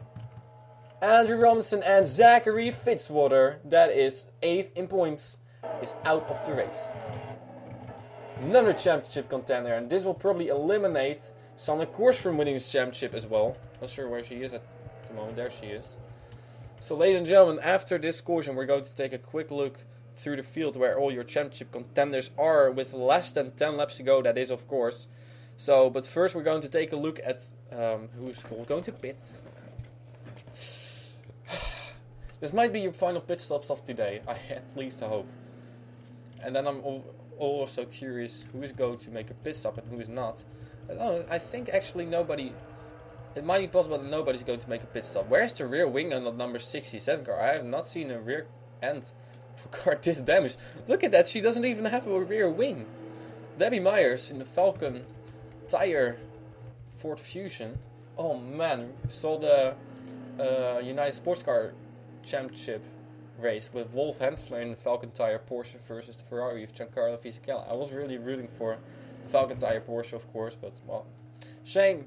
Andrew Robinson and Zachary Fitzwater, that is 8th in points, is out of the race. Another championship contender, and this will probably eliminate Sonic Course from winning this championship as well. Not sure where she is at the moment. There she is. So, ladies and gentlemen, after this caution, we're going to take a quick look through the field where all your championship contenders are with less than 10 laps to go, that is, of course. So, but first we're going to take a look at who's going to pit. This might be your final pit stops of today, I at least hope. And then I'm also curious who is going to make a pit stop and who is not. I think actually nobody... It might be possible that nobody's going to make a pit stop. Where's the rear wing on the number 67 car? I have not seen a rear end car this damaged. Look at that, she doesn't even have a rear wing. Debbie Myers in the Falcon Tire Ford Fusion. Oh man, saw the United Sports Car Championship race with Wolf Hensler in the Falcon Tire Porsche versus the Ferrari of Giancarlo Fisichella. I was really rooting for the Falcon Tire Porsche, of course, but well... Shame.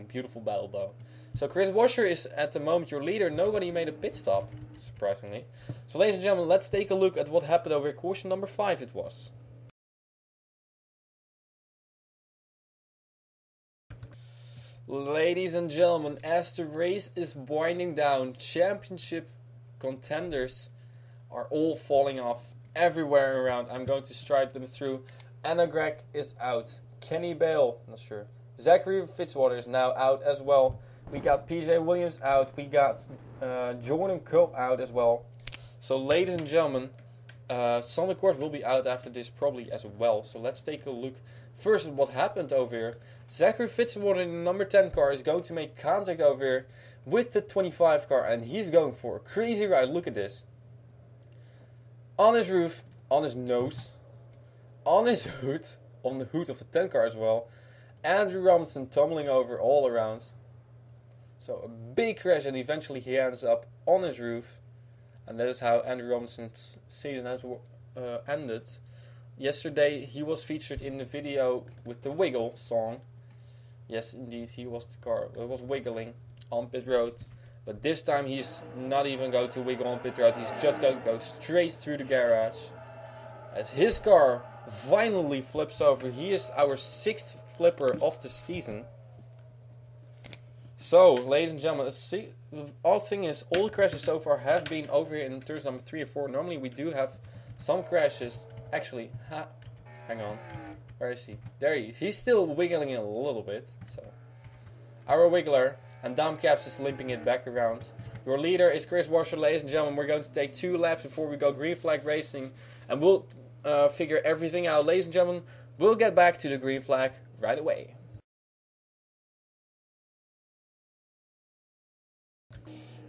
Beautiful battle, though. So Chris Washer is at the moment your leader. Nobody made a pit stop, surprisingly. So, ladies and gentlemen, let's take a look at what happened over here. Caution number 5 it was. Ladies and gentlemen, as the race is winding down, championship contenders are all falling off everywhere around. I'm going to stripe them through. Anna Gregg is out. Kenny Bale, not sure. Zachary Fitzwater is now out as well. We got PJ Williams out. We got Jordan Culp out as well. So, ladies and gentlemen, Sonic Course will be out after this probably as well. So, let's take a look first at what happened over here. Zachary Fitzwater in the number 10 car is going to make contact over here with the 25 car. And he's going for a crazy ride. Look at this. On his roof, on his nose, on his hood, on the hood of the 10 car as well. Andrew Robinson tumbling over all around. So a big crash, and eventually he ends up on his roof. And that is how Andrew Robinson's season has ended. yesterday he was featured in the video with the Wiggle song. Yes, indeed, he was the car. It was wiggling on pit road. But this time he's not even going to wiggle on pit road. He's just going to go straight through the garage. As his car finally flips over. He is our 6th flipper of the season. So, ladies and gentlemen, let's see. The odd thing is, all the crashes so far have been over here in turns number 3 and 4. Normally we do have some crashes. Actually, hang on. Where is he? There he is. He's still wiggling it a little bit. So, our wiggler. And Dom Caps is limping it back around. Your leader is Chris Washer, ladies and gentlemen. We're going to take 2 laps before we go green flag racing. And we'll figure everything out. Ladies and gentlemen, we'll get back to the green flag right away.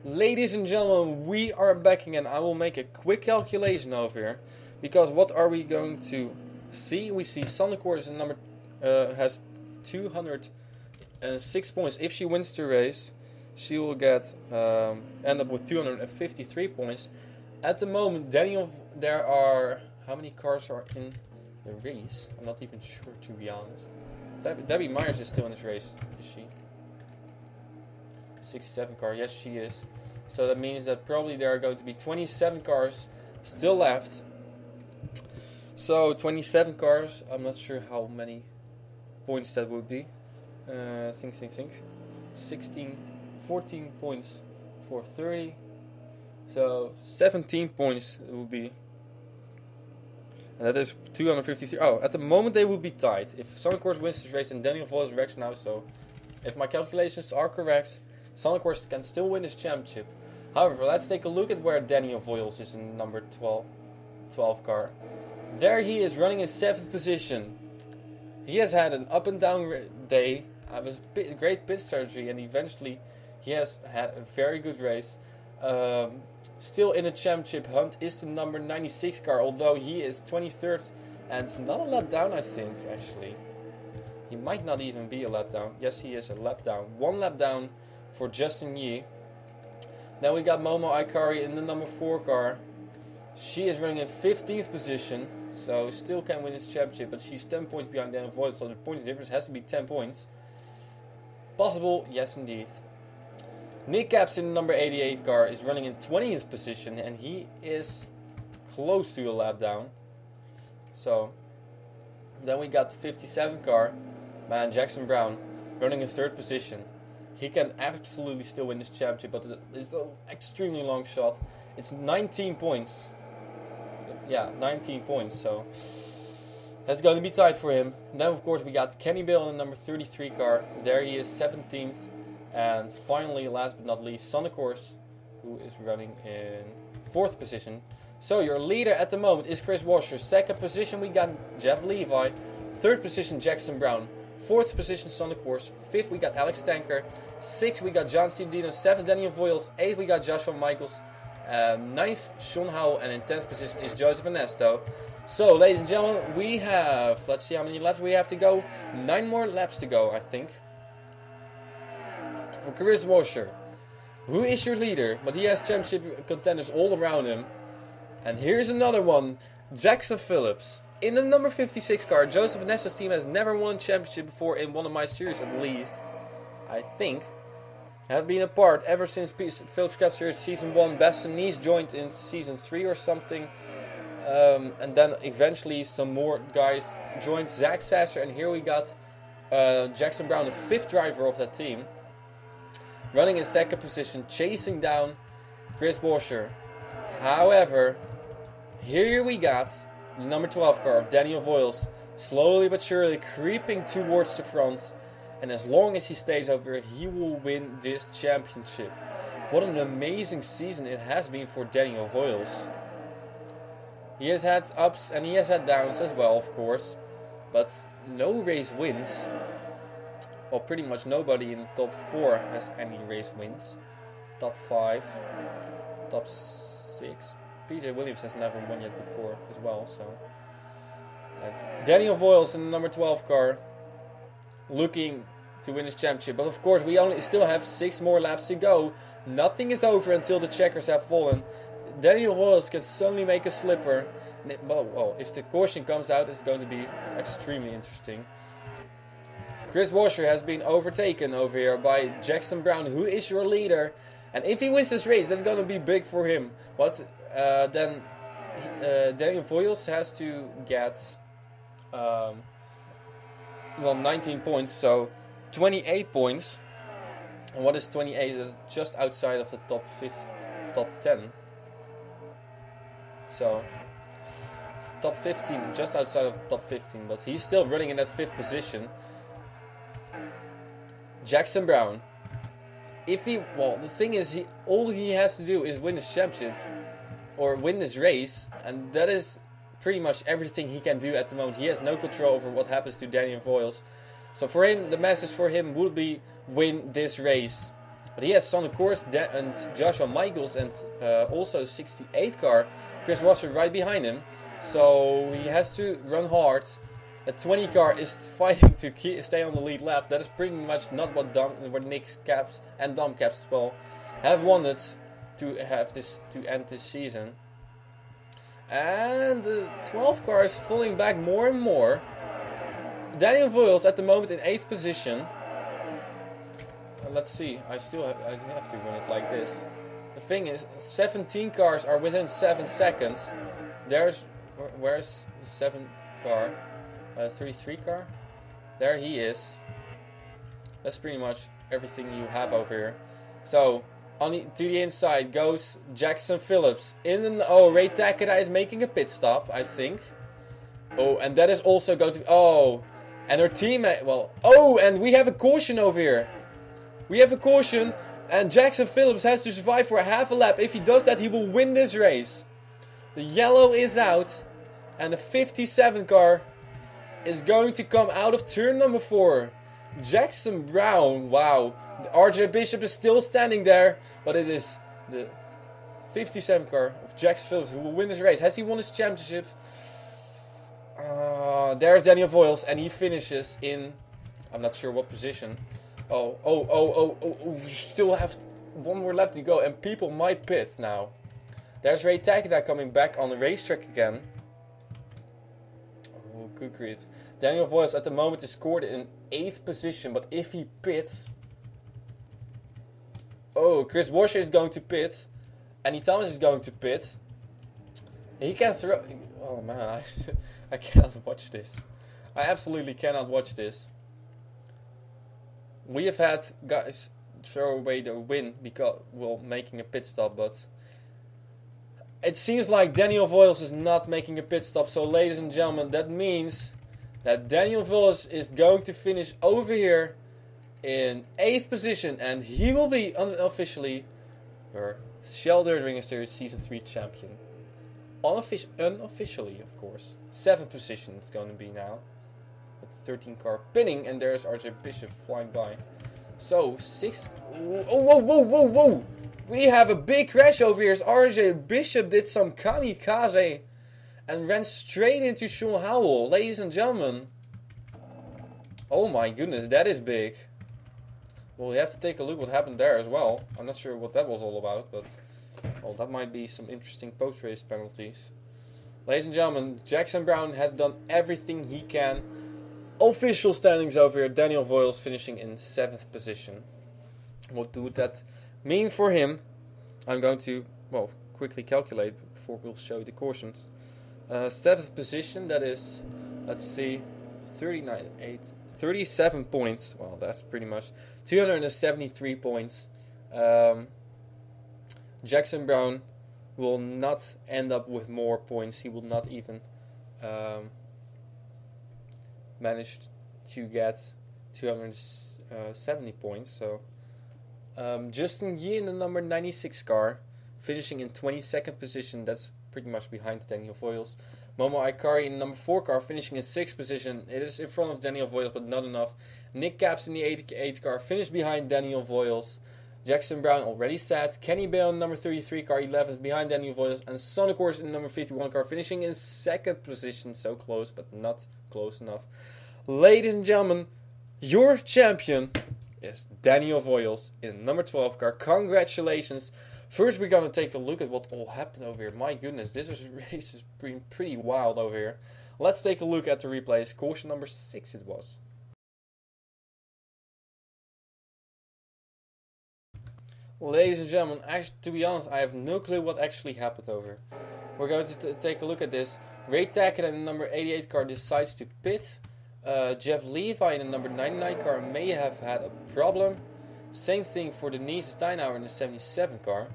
Ladies and gentlemen, we are back again. I will make a quick calculation over here. Because what are we going to see? We see Sandecourt is number has 206 points. If she wins the race, she will get end up with 253 points. At the moment, Daniel, there are how many cars are in the race? I'm not even sure, to be honest. Debbie Myers is still in this race, is she? 67 car, yes she is. So that means that probably there are going to be 27 cars still left. So 27 cars, I'm not sure how many points that would be. Think. 14 points for 30. So 17 points it will be. And that is 253. Oh, at the moment they will be tied. If Sandecourt wins this race and Daniel Voils wrecks now, so if my calculations are correct, Sandecourt can still win this championship. However, let's take a look at where Daniel Voils is in number 12 car. There he is running in 7th position. He has had an up and down day. Have a great pit strategy, and eventually he has had a very good race. Still in a championship hunt is the number 96 car, although he is 23rd and not a lap down, I think, actually. He might not even be a lap down. Yes, he is a lap down. 1 lap down for Justin Yee. Then we got Momo Aikari in the number 4 car. She is running in 15th position, so still can win this championship, but she's 10 points behind Daniel Voigt, so the points difference has to be 10 points. Possible? Yes, indeed. Nick Caps in the number 88 car is running in 20th position, and he is close to a lap down. So, then we got the 57 car, man, Jackson Brown, running in 3rd position. He can absolutely still win this championship, but it's an extremely long shot. It's 19 points. Yeah, 19 points, so that's going to be tight for him. And then, of course, we got Kenny Bill in the number 33 car. There he is, 17th. And finally, last but not least, Sandecourt, who is running in 4th position. So your leader at the moment is Chris Washer. 2nd position, we got Jeff Levi. 3rd position, Jackson Brown. 4th position, Sandecourt. 5th, we got Alex Tanker. 6th, we got John Cittadino. 7th, Daniel Voils. 8th, we got Joshua Michaels. 9th, Sean Howell. And in 10th position is Joseph Ernesto. So, ladies and gentlemen, we have, let's see how many laps we have to go. 9 more laps to go, I think. For Chris Washer, who is your leader, but he has championship contenders all around him. And here's another one, Jackson Phillips. In the number 56 car, Joseph Ernesto's team has never won a championship before in one of my series, at least. I think. Have been apart ever since Phillips Cup Series Season 1. Bastogne joined in Season 3 or something. And then eventually some more guys joined. Zach Sasser, and here we got Jackson Brown, the 5th driver of that team. Running in 2nd position, chasing down Chris Washer. However, here we got the number 12 car of Daniel Voils, slowly but surely creeping towards the front. And as long as he stays over here, he will win this championship. What an amazing season it has been for Daniel Voils. He has had ups and he has had downs as well, of course. But no race wins. Well, pretty much nobody in the top 4 has any race wins. Top 5, top 6. PJ Williams has never won yet before as well. So Daniel Voils in the number 12 car, looking to win his championship. But of course, we only still have 6 more laps to go. Nothing is over until the checkers have fallen. Daniel Voils can suddenly make a slipper. Well, if the caution comes out, it's going to be extremely interesting. Chris Washer has been overtaken over here by Jackson Brown, who is your leader. And if he wins this race, that's going to be big for him. But then Daniel Voiles has to get 19 points, so 28 points. And what is 28? It's just outside of the top 10. So top 15, just outside of the top 15, but he's still running in that 5th position. Jackson Brown. The thing is, all he has to do is win this championship or win this race, and that is pretty much everything he can do at the moment. He has no control over what happens to Daniel Voiles. So for him, the message for him would be win this race. But he has Sonny Course and Joshua Michaels and also 68 car, Chris Wasser right behind him. So he has to run hard. The 20 car is fighting to stay on the lead lap. That is pretty much not what Nick Caps and Dom Caps as well have wanted to have this to end this season. And the 12 car is falling back more and more. Daniel Voiles at the moment in 8th position. Let's see. I have to run it like this. The thing is, 17 cars are within 7 seconds. Where's the 7 car? 33 car? There he is. That's pretty much everything you have over here. So, to the inside goes Jackson Phillips. Ray Takeda is making a pit stop, I think. Oh, and that is also going to... and her teammate... and we have a caution over here. We have a caution, and Jackson Phillips has to survive for a half a lap. If he does that, he will win this race. The yellow is out, and the 57 car is going to come out of turn number 4. Jackson Brown, wow. The RJ Bishop is still standing there, but it is the 57 car of Jackson Phillips who will win this race. Has he won his championship? There's Daniel Voiles, and he finishes in, I'm not sure what position. We still have one more lap to go, and people might pit now. There's Ray Takeda coming back on the racetrack again. Oh, good grief. Daniel Voiles at the moment is scored in 8th position, but if he pits... Chris Washer is going to pit. Annie Thomas is going to pit. He can throw... Oh man, I cannot watch this. I absolutely cannot watch this. We have had guys throw away the win because, making a pit stop, but it seems like Daniel Voiles is not making a pit stop. So, ladies and gentlemen, that means that Daniel Voiles is going to finish over here in 8th position, and he will be unofficially your Shell Dirt Ring Series Season 3 champion. Unofficially, of course. 7th position it's going to be now. With 13 car pinning, and there's RJ Bishop flying by. So, 6... Whoa! We have a big crash over here. RJ Bishop did some kamikaze and ran straight into Sean Howell. Ladies and gentlemen. Oh my goodness, that is big. Well, we have to take a look what happened there as well. I'm not sure what that was all about, but... that might be some interesting post-race penalties. Ladies and gentlemen, Jackson Brown has done everything he can. Official standings over here. Daniel Voiles finishing in 7th position. What would that mean for him? I'm going to, quickly calculate before we'll show the cautions. 7th position, that is, let's see, 37 points. Well, that's pretty much 273 points. Jackson Brown will not end up with more points. He will not even manage to get 270 points. So Justin Yee in the number 96 car, finishing in 22nd position. That's pretty much behind Daniel Voiles. Momo Aikari in the number 4 car, finishing in 6th position. It is in front of Daniel Voiles, but not enough. Nick Caps in the 88 car, finished behind Daniel Voiles. Jackson Brown already set. Kenny Bale in number 33 car, 11th behind Daniel Voiles. And Sonny Course in the number 51 car, finishing in 2nd position. So close, but not close enough. Ladies and gentlemen, your champion is Daniel Voiles in number 12 car. Congratulations. First, we're gonna take a look at what all happened over here. My goodness, this race has been pretty wild over here. Let's take a look at the replays. Caution number 6 it was. Ladies and gentlemen, to be honest, I have no clue what actually happened over here. We're going to take a look at this. Ray Tackett in the number 88 car decides to pit. Jeff Levi in the number 99 car may have had a problem. Same thing for Denise Steinhauer in the 77 car.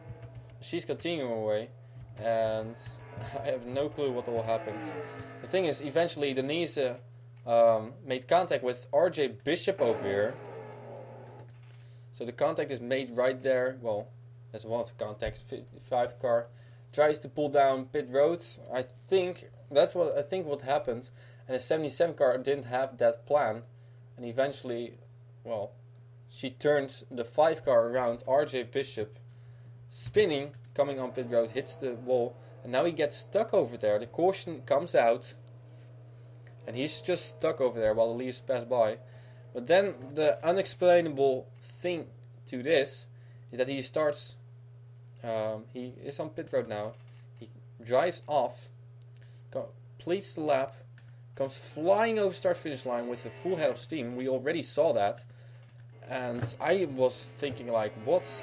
She's continuing away, and I have no clue what all happened. The thing is, eventually Denise made contact with RJ Bishop over here. So the contact is made right there. Well, that's one of the contacts. 55 car tries to pull down pit road. I think what happened. And the 77 car didn't have that plan, and eventually, well, she turned the 5 car around. RJ Bishop spinning, coming on pit road, hits the wall, and now he gets stuck over there. The caution comes out, and he's just stuck over there while the leaves pass by. But then the unexplainable thing to this is that he starts. He is on pit road now. He drives off, completes the lap, comes flying over start-finish line with a full head of steam. We already saw that. And I was thinking, like, what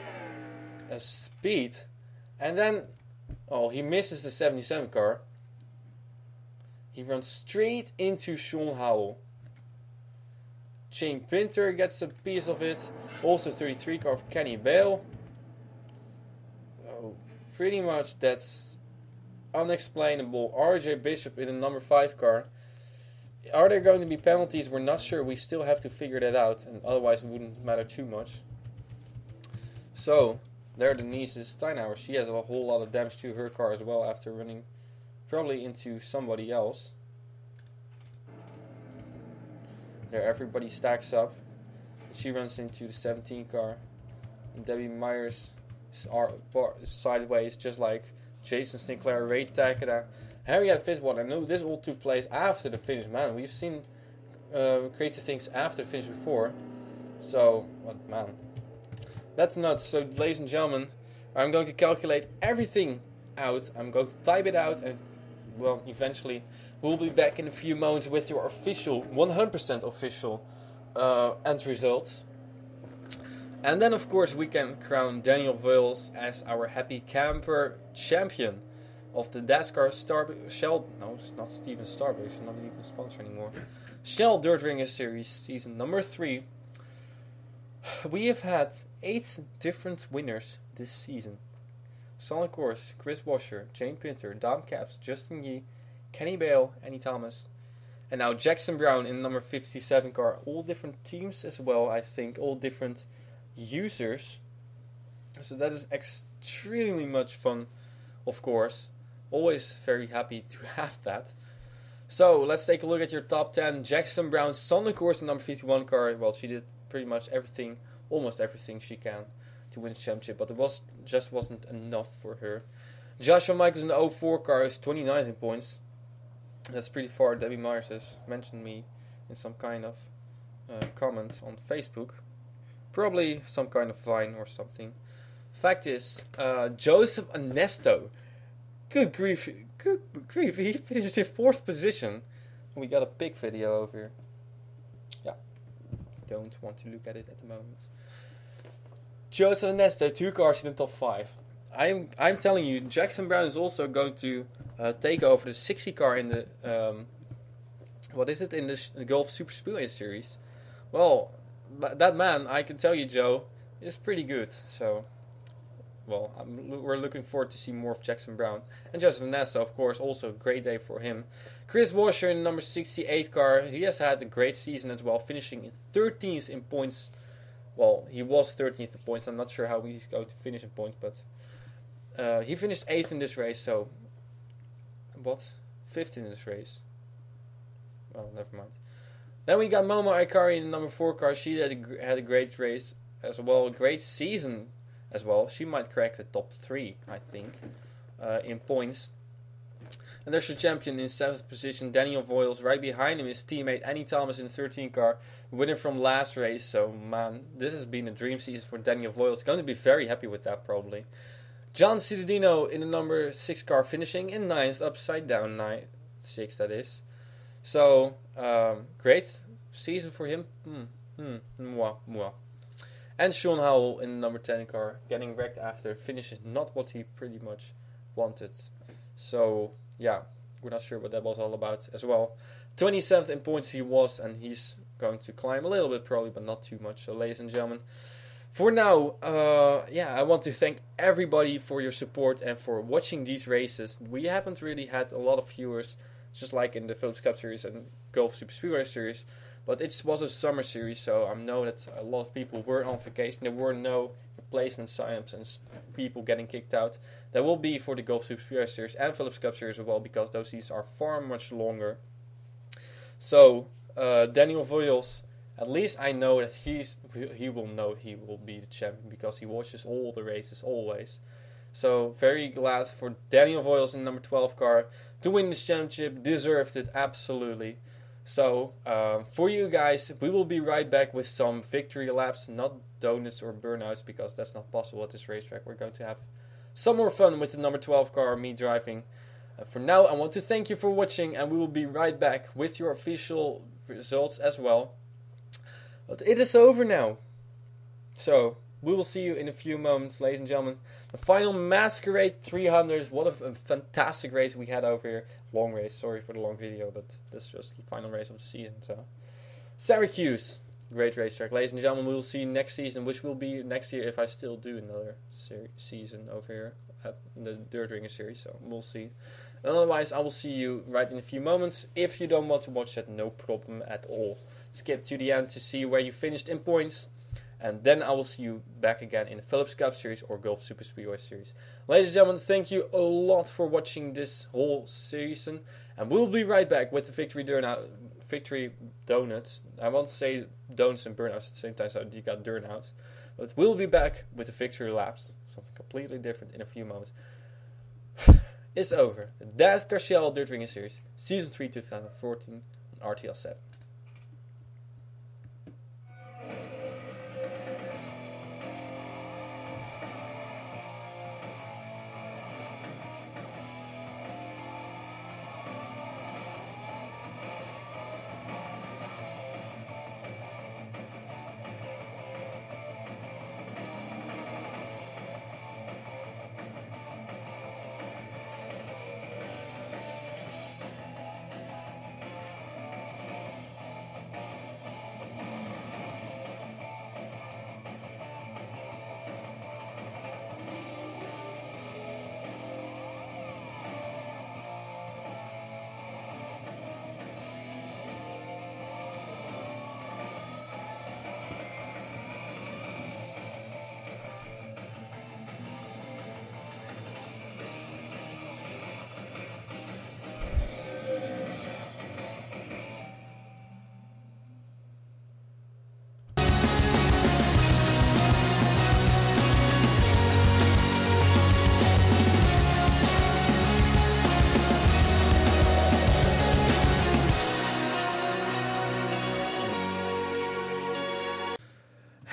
a speed. And then, oh, he misses the 77 car. He runs straight into Sean Howell. Shane Pinter gets a piece of it. Also 33 car of Kenny Bale. Oh, pretty much that's unexplainable. RJ Bishop in the number 5 car. Are there going to be penalties? We're not sure. We still have to figure that out, and otherwise it wouldn't matter too much. So, there Denise Steinhauer. She has a whole lot of damage to her car as well after running probably into somebody else. There everybody stacks up. She runs into the 17 car. And Debbie Myers is sideways, just like Jason Sinclair, Ray Takeda, Harriet Fitzwater. I know this all took place after the finish. Man, we've seen crazy things after the finish before. So, what, man. That's nuts. So, ladies and gentlemen, I'm going to calculate everything out. I'm going to type it out, and, well, eventually we'll be back in a few moments with your official, 100% official end results. And then, of course, we can crown Daniel Voiles as our happy camper champion of the Dascar Shell. No, it's not Steven Starbuck. It's not even a sponsor anymore. Shell Dirt Ringer Series season number 3. We have had 8 different winners this season. Solid Course, Chris Washer, Jane Pinter, Dom Capps, Justin Yee, Kenny Bale, Annie Thomas, and now Jackson Brown in number 57 car. All different teams as well, I think. All different users. So that is extremely much fun, of course. Always very happy to have that. So let's take a look at your top 10. Jackson Brown, Solid Course in number 51 car. Well, she did pretty much everything, almost everything she can to win the championship, but it just wasn't enough for her. Joshua Michaels in the 04 car is 29th in points. That's pretty far. Debbie Myers has mentioned me in some kind of comment on Facebook. Probably some kind of fine or something. Fact is, Joseph Ernesto. Good grief, he finished in 4th position. We got a big video over here. Yeah, don't want to look at it at the moment. Joseph Ernesto, 2 cars in the top 5. I'm telling you, Jackson Brown is also going to take over the 60 car in the in the Golf Super Speedway Series. Well, that man, I can tell you, Joe, is pretty good. So, well, we're looking forward to see more of Jackson Brown. And Joseph Ernesto, of course, also a great day for him. Chris Washer in the number 68 car. He has had a great season as well, finishing in 13th in points. Well, he was 13th in points. I'm not sure how he's going to finish in points, but he finished 8th in this race. So, what? 5th in this race. Well, never mind. Then we got Momo Ikari in the number 4 car. She had a great race as well, a great season as well. She might crack the top 3, I think, in points. And there's your champion in 7th position, Daniel Voiles. Right behind him is teammate Annie Thomas in the 13 car, winner from last race. So, man, this has been a dream season for Daniel Voiles. Going to be very happy with that, probably. John Cittadino in the number 6 car, finishing in 9th, upside down 6 that is. So, great season for him. And Sean Howell in the number 10 car, getting wrecked after finishes not what he pretty much wanted. So, yeah, we're not sure what that was all about as well. 27th in points he was, and he's going to climb a little bit probably, but not too much. So, ladies and gentlemen, for now, I want to thank everybody for your support and for watching these races. We haven't really had a lot of viewers, just like in the Phillips Cup Series and Gulf Super Speedway Series. But it was a summer series, so I know that a lot of people were on vacation. There were no replacement sign-ups and people getting kicked out. There will be for the Gulf Super Speedway Series and Phillips Cup Series as well, because those seasons are far much longer. So, Daniel Voiles, at least I know that he will know he will be the champion, because he watches all the races always. So, very glad for Daniel Voiles in number 12 car to win this championship. Deserved it, absolutely. So, for you guys, we will be right back with some victory laps, not donuts or burnouts, because that's not possible at this racetrack. We're going to have some more fun with the number 12 car, me driving. For now, I want to thank you for watching, and we will be right back with your official results as well. But it is over now. So, we will see you in a few moments, ladies and gentlemen. The final Masquerade 300. What a fantastic race we had over here. Long race, sorry for the long video, but this is just the final race of the season. So, Syracuse, great racetrack. Ladies and gentlemen, we will see you next season, which will be next year if I still do another season over here at the Dirt Ringer series. So, we'll see. And otherwise, I will see you right in a few moments. If you don't want to watch that, no problem at all. Skip to the end to see where you finished in points. And then I will see you back again in the Phillips Cup Series or Gulf Super Speedway Series. Ladies and gentlemen, thank you a lot for watching this whole season. And we'll be right back with the victory donuts. I want to say donuts and burnouts at the same time, so you got burnouts. But we'll be back with the victory laps. Something completely different in a few moments. It's over. The Dascar Shell Dirt Ringer Series, Season 3 2014 on RTL 7.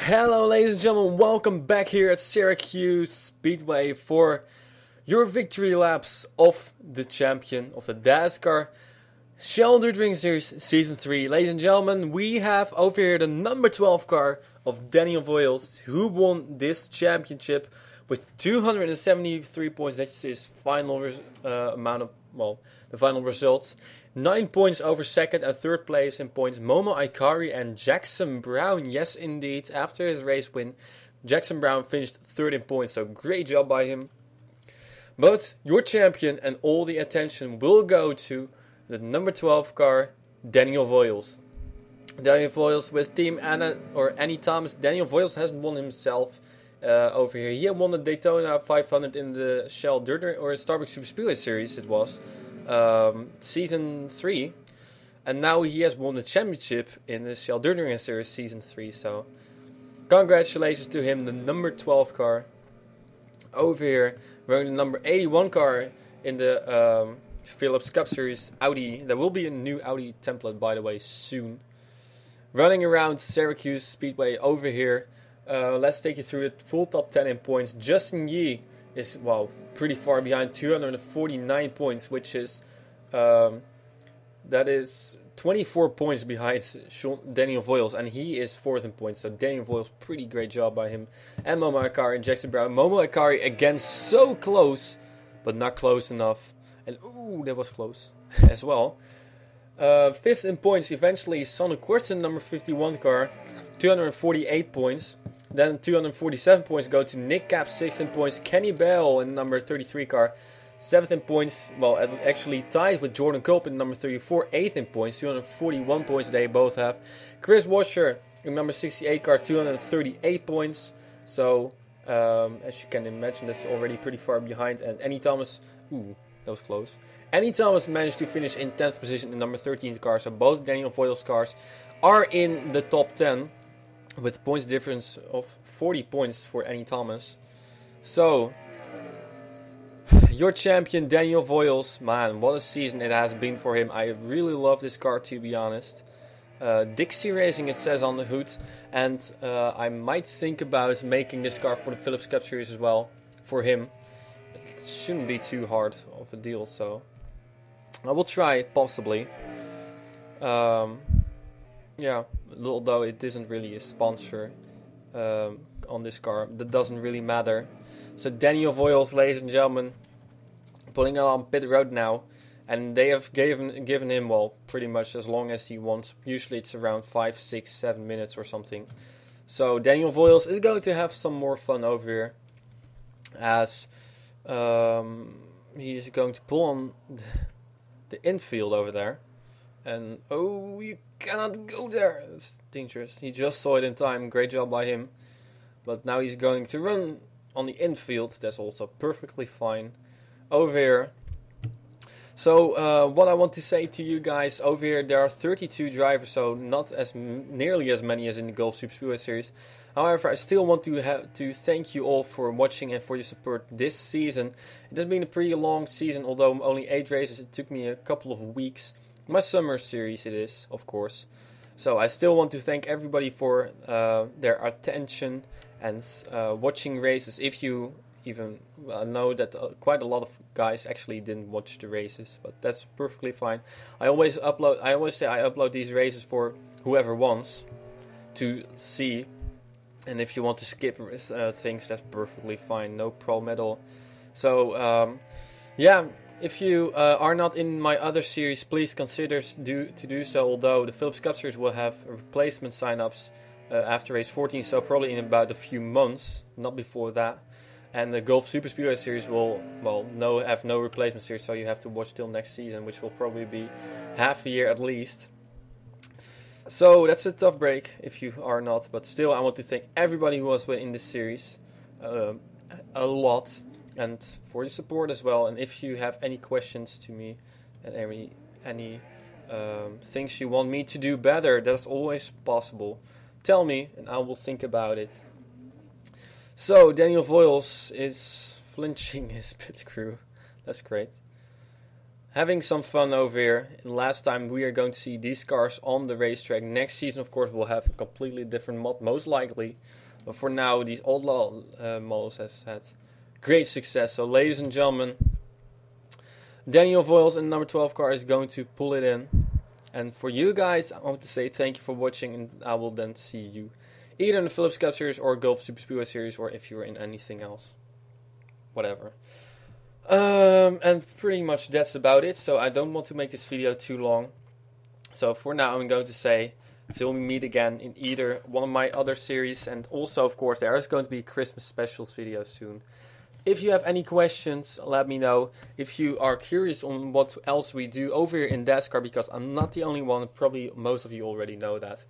Hello ladies and gentlemen, welcome back here at Syracuse Speedway for your victory laps of the champion of the Dascar Shell Dirt Ringer Series Season 3. Ladies and gentlemen, we have over here the number 12 car of Daniel Voiles, who won this championship with 273 points. That's his final the final results. 9 points over second and third place in points. Momo Ikari and Jackson Brown. Yes, indeed. After his race win, Jackson Brown finished third in points. So great job by him. But your champion and all the attention will go to the number 12 car, Daniel Voiles. Daniel Voiles with Team Annie Thomas. Daniel Voiles hasn't won himself over here. He had won the Daytona 500 in the Shell Dirt or Starbucks Super Speedway Series. It was. Season 3, and now he has won the championship in the Shell Dirt Ringer Series Season 3, so congratulations to him, the number 12 car. Over here, wearing the number 81 car in the Phillips Cup Series Audi. There will be a new Audi template, by the way, soon. Running around Syracuse Speedway over here. Let's take you through the full top 10 in points. Justin Yee is, well, pretty far behind, 249 points, which is, that is 24 points behind Daniel Voiles, and he is 4th in points. So Daniel Voiles, pretty great job by him. And Momo Akari and Jackson Brown. Momo Akari again, so close, but not close enough. And ooh, that was close as well. 5th in points, eventually Sonny Kortsen, number 51 car, 248 points. Then 247 points go to Nick Cap, 6th in points. Kenny Bell in number 33 car, 7th in points. Well, actually tied with Jordan Culp in number 34, 8th in points. 241 points they both have. Chris Washer in number 68 car, 238 points. So, as you can imagine, that's already pretty far behind. And Annie Thomas, ooh, that was close. Annie Thomas managed to finish in 10th position in number 13th car. So both Daniel Voiles cars are in the top 10 with points difference of 40 points for Annie Thomas. So, your champion Daniel Voiles, man, what a season it has been for him. I really love this car, to be honest. Dixie Racing, it says on the hood. And I might think about making this car for the Phillips Cup Series as well for him. It shouldn't be too hard of a deal, so I will try it, possibly. Yeah, although it isn't really a sponsor on this car, that doesn't really matter. So Daniel Voiles, ladies and gentlemen, pulling out on pit road now, and they have given him, well, pretty much as long as he wants. Usually it's around 5, 6, 7 minutes or something. So Daniel Voiles is going to have some more fun over here, as he is going to pull on the infield over there. And, oh, you cannot go there. It's dangerous. He just saw it in time. Great job by him. But now he's going to run on the infield. That's also perfectly fine. Over here. So, what I want to say to you guys, over here there are 32 drivers. So, not as nearly as many as in the Gulf Super Speedway Series. However, I still want to thank you all for watching and for your support this season. It has been a pretty long season, although only 8 races. It took me a couple of weeks. My summer series it is, of course. So I still want to thank everybody for their attention and watching races. If you even know that quite a lot of guys actually didn't watch the races, but that's perfectly fine. I always say I upload these races for whoever wants to see. And if you want to skip things, that's perfectly fine, no problem at all. So yeah. If you are not in my other series, please consider to do so, although the Phillips Cup Series will have replacement sign-ups after race 14, so probably in about a few months, not before that. And the Gulf Super Speedway Series will, have no replacement series, so you have to watch till next season, which will probably be half a year at least. So that's a tough break if you are not, but still I want to thank everybody who was in this series a lot. And for your support as well. And if you have any questions to me and any things you want me to do better, that's always possible. Tell me and I will think about it. So Daniel Voiles is flinching his pit crew. That's great. Having some fun over here. And last time we are going to see these cars on the racetrack. Next season, of course, we'll have a completely different mod, most likely. But for now, these old models have had great success. So ladies and gentlemen, Daniel Voiles in number 12 car is going to pull it in. And for you guys, I want to say thank you for watching, and I will then see you either in the Phillips Cup Series or Gulf Super Speedway Series, or if you're in anything else. Whatever. And pretty much that's about it. So I don't want to make this video too long. So for now I'm going to say until we meet again in either one of my other series, and also of course there is going to be a Christmas specials video soon. If you have any questions, let me know. If you are curious on what else we do over here in Dascar, because I'm not the only one, probably most of you already know that.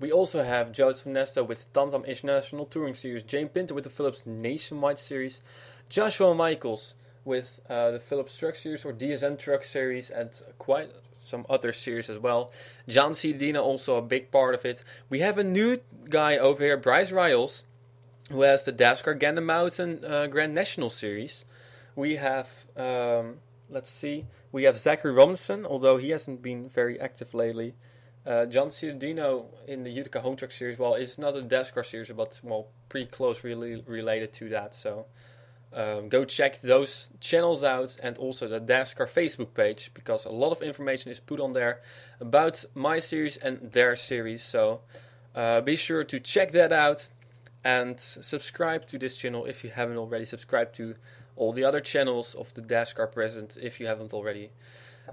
We also have Joseph Nesta with TomTom International Touring Series, Jane Pinter with the Phillips Nationwide Series, Joshua Michaels with the Phillips Truck Series or DSN Truck Series, and quite some other series as well. John Cittadino also a big part of it. We have a new guy over here, Bryce Riles, who has the Dascar Gander Mountain Grand National Series. We have, let's see, we have Zachary Robinson, although he hasn't been very active lately. John Cittadino in the Utica Home Truck Series, well, it's not a Dascar series, but, well, pretty close really related to that, so. go check those channels out, and also the Dascar Facebook page, because a lot of information is put on there about my series and their series. So be sure to check that out and subscribe to this channel if you haven't already. Subscribe to all the other channels of the Dascar present if you haven't already.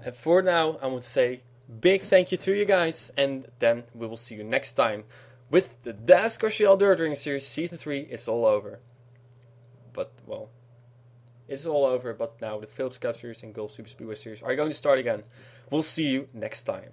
And for now, I want to say big thank you to you guys, and then we will see you next time with the Dascar Shell Dirt Ring Series Season 3. It's all over. But, well, it's all over, but now the Phillips Cup Series and Gulf Super Speedway Series are going to start again. We'll see you next time.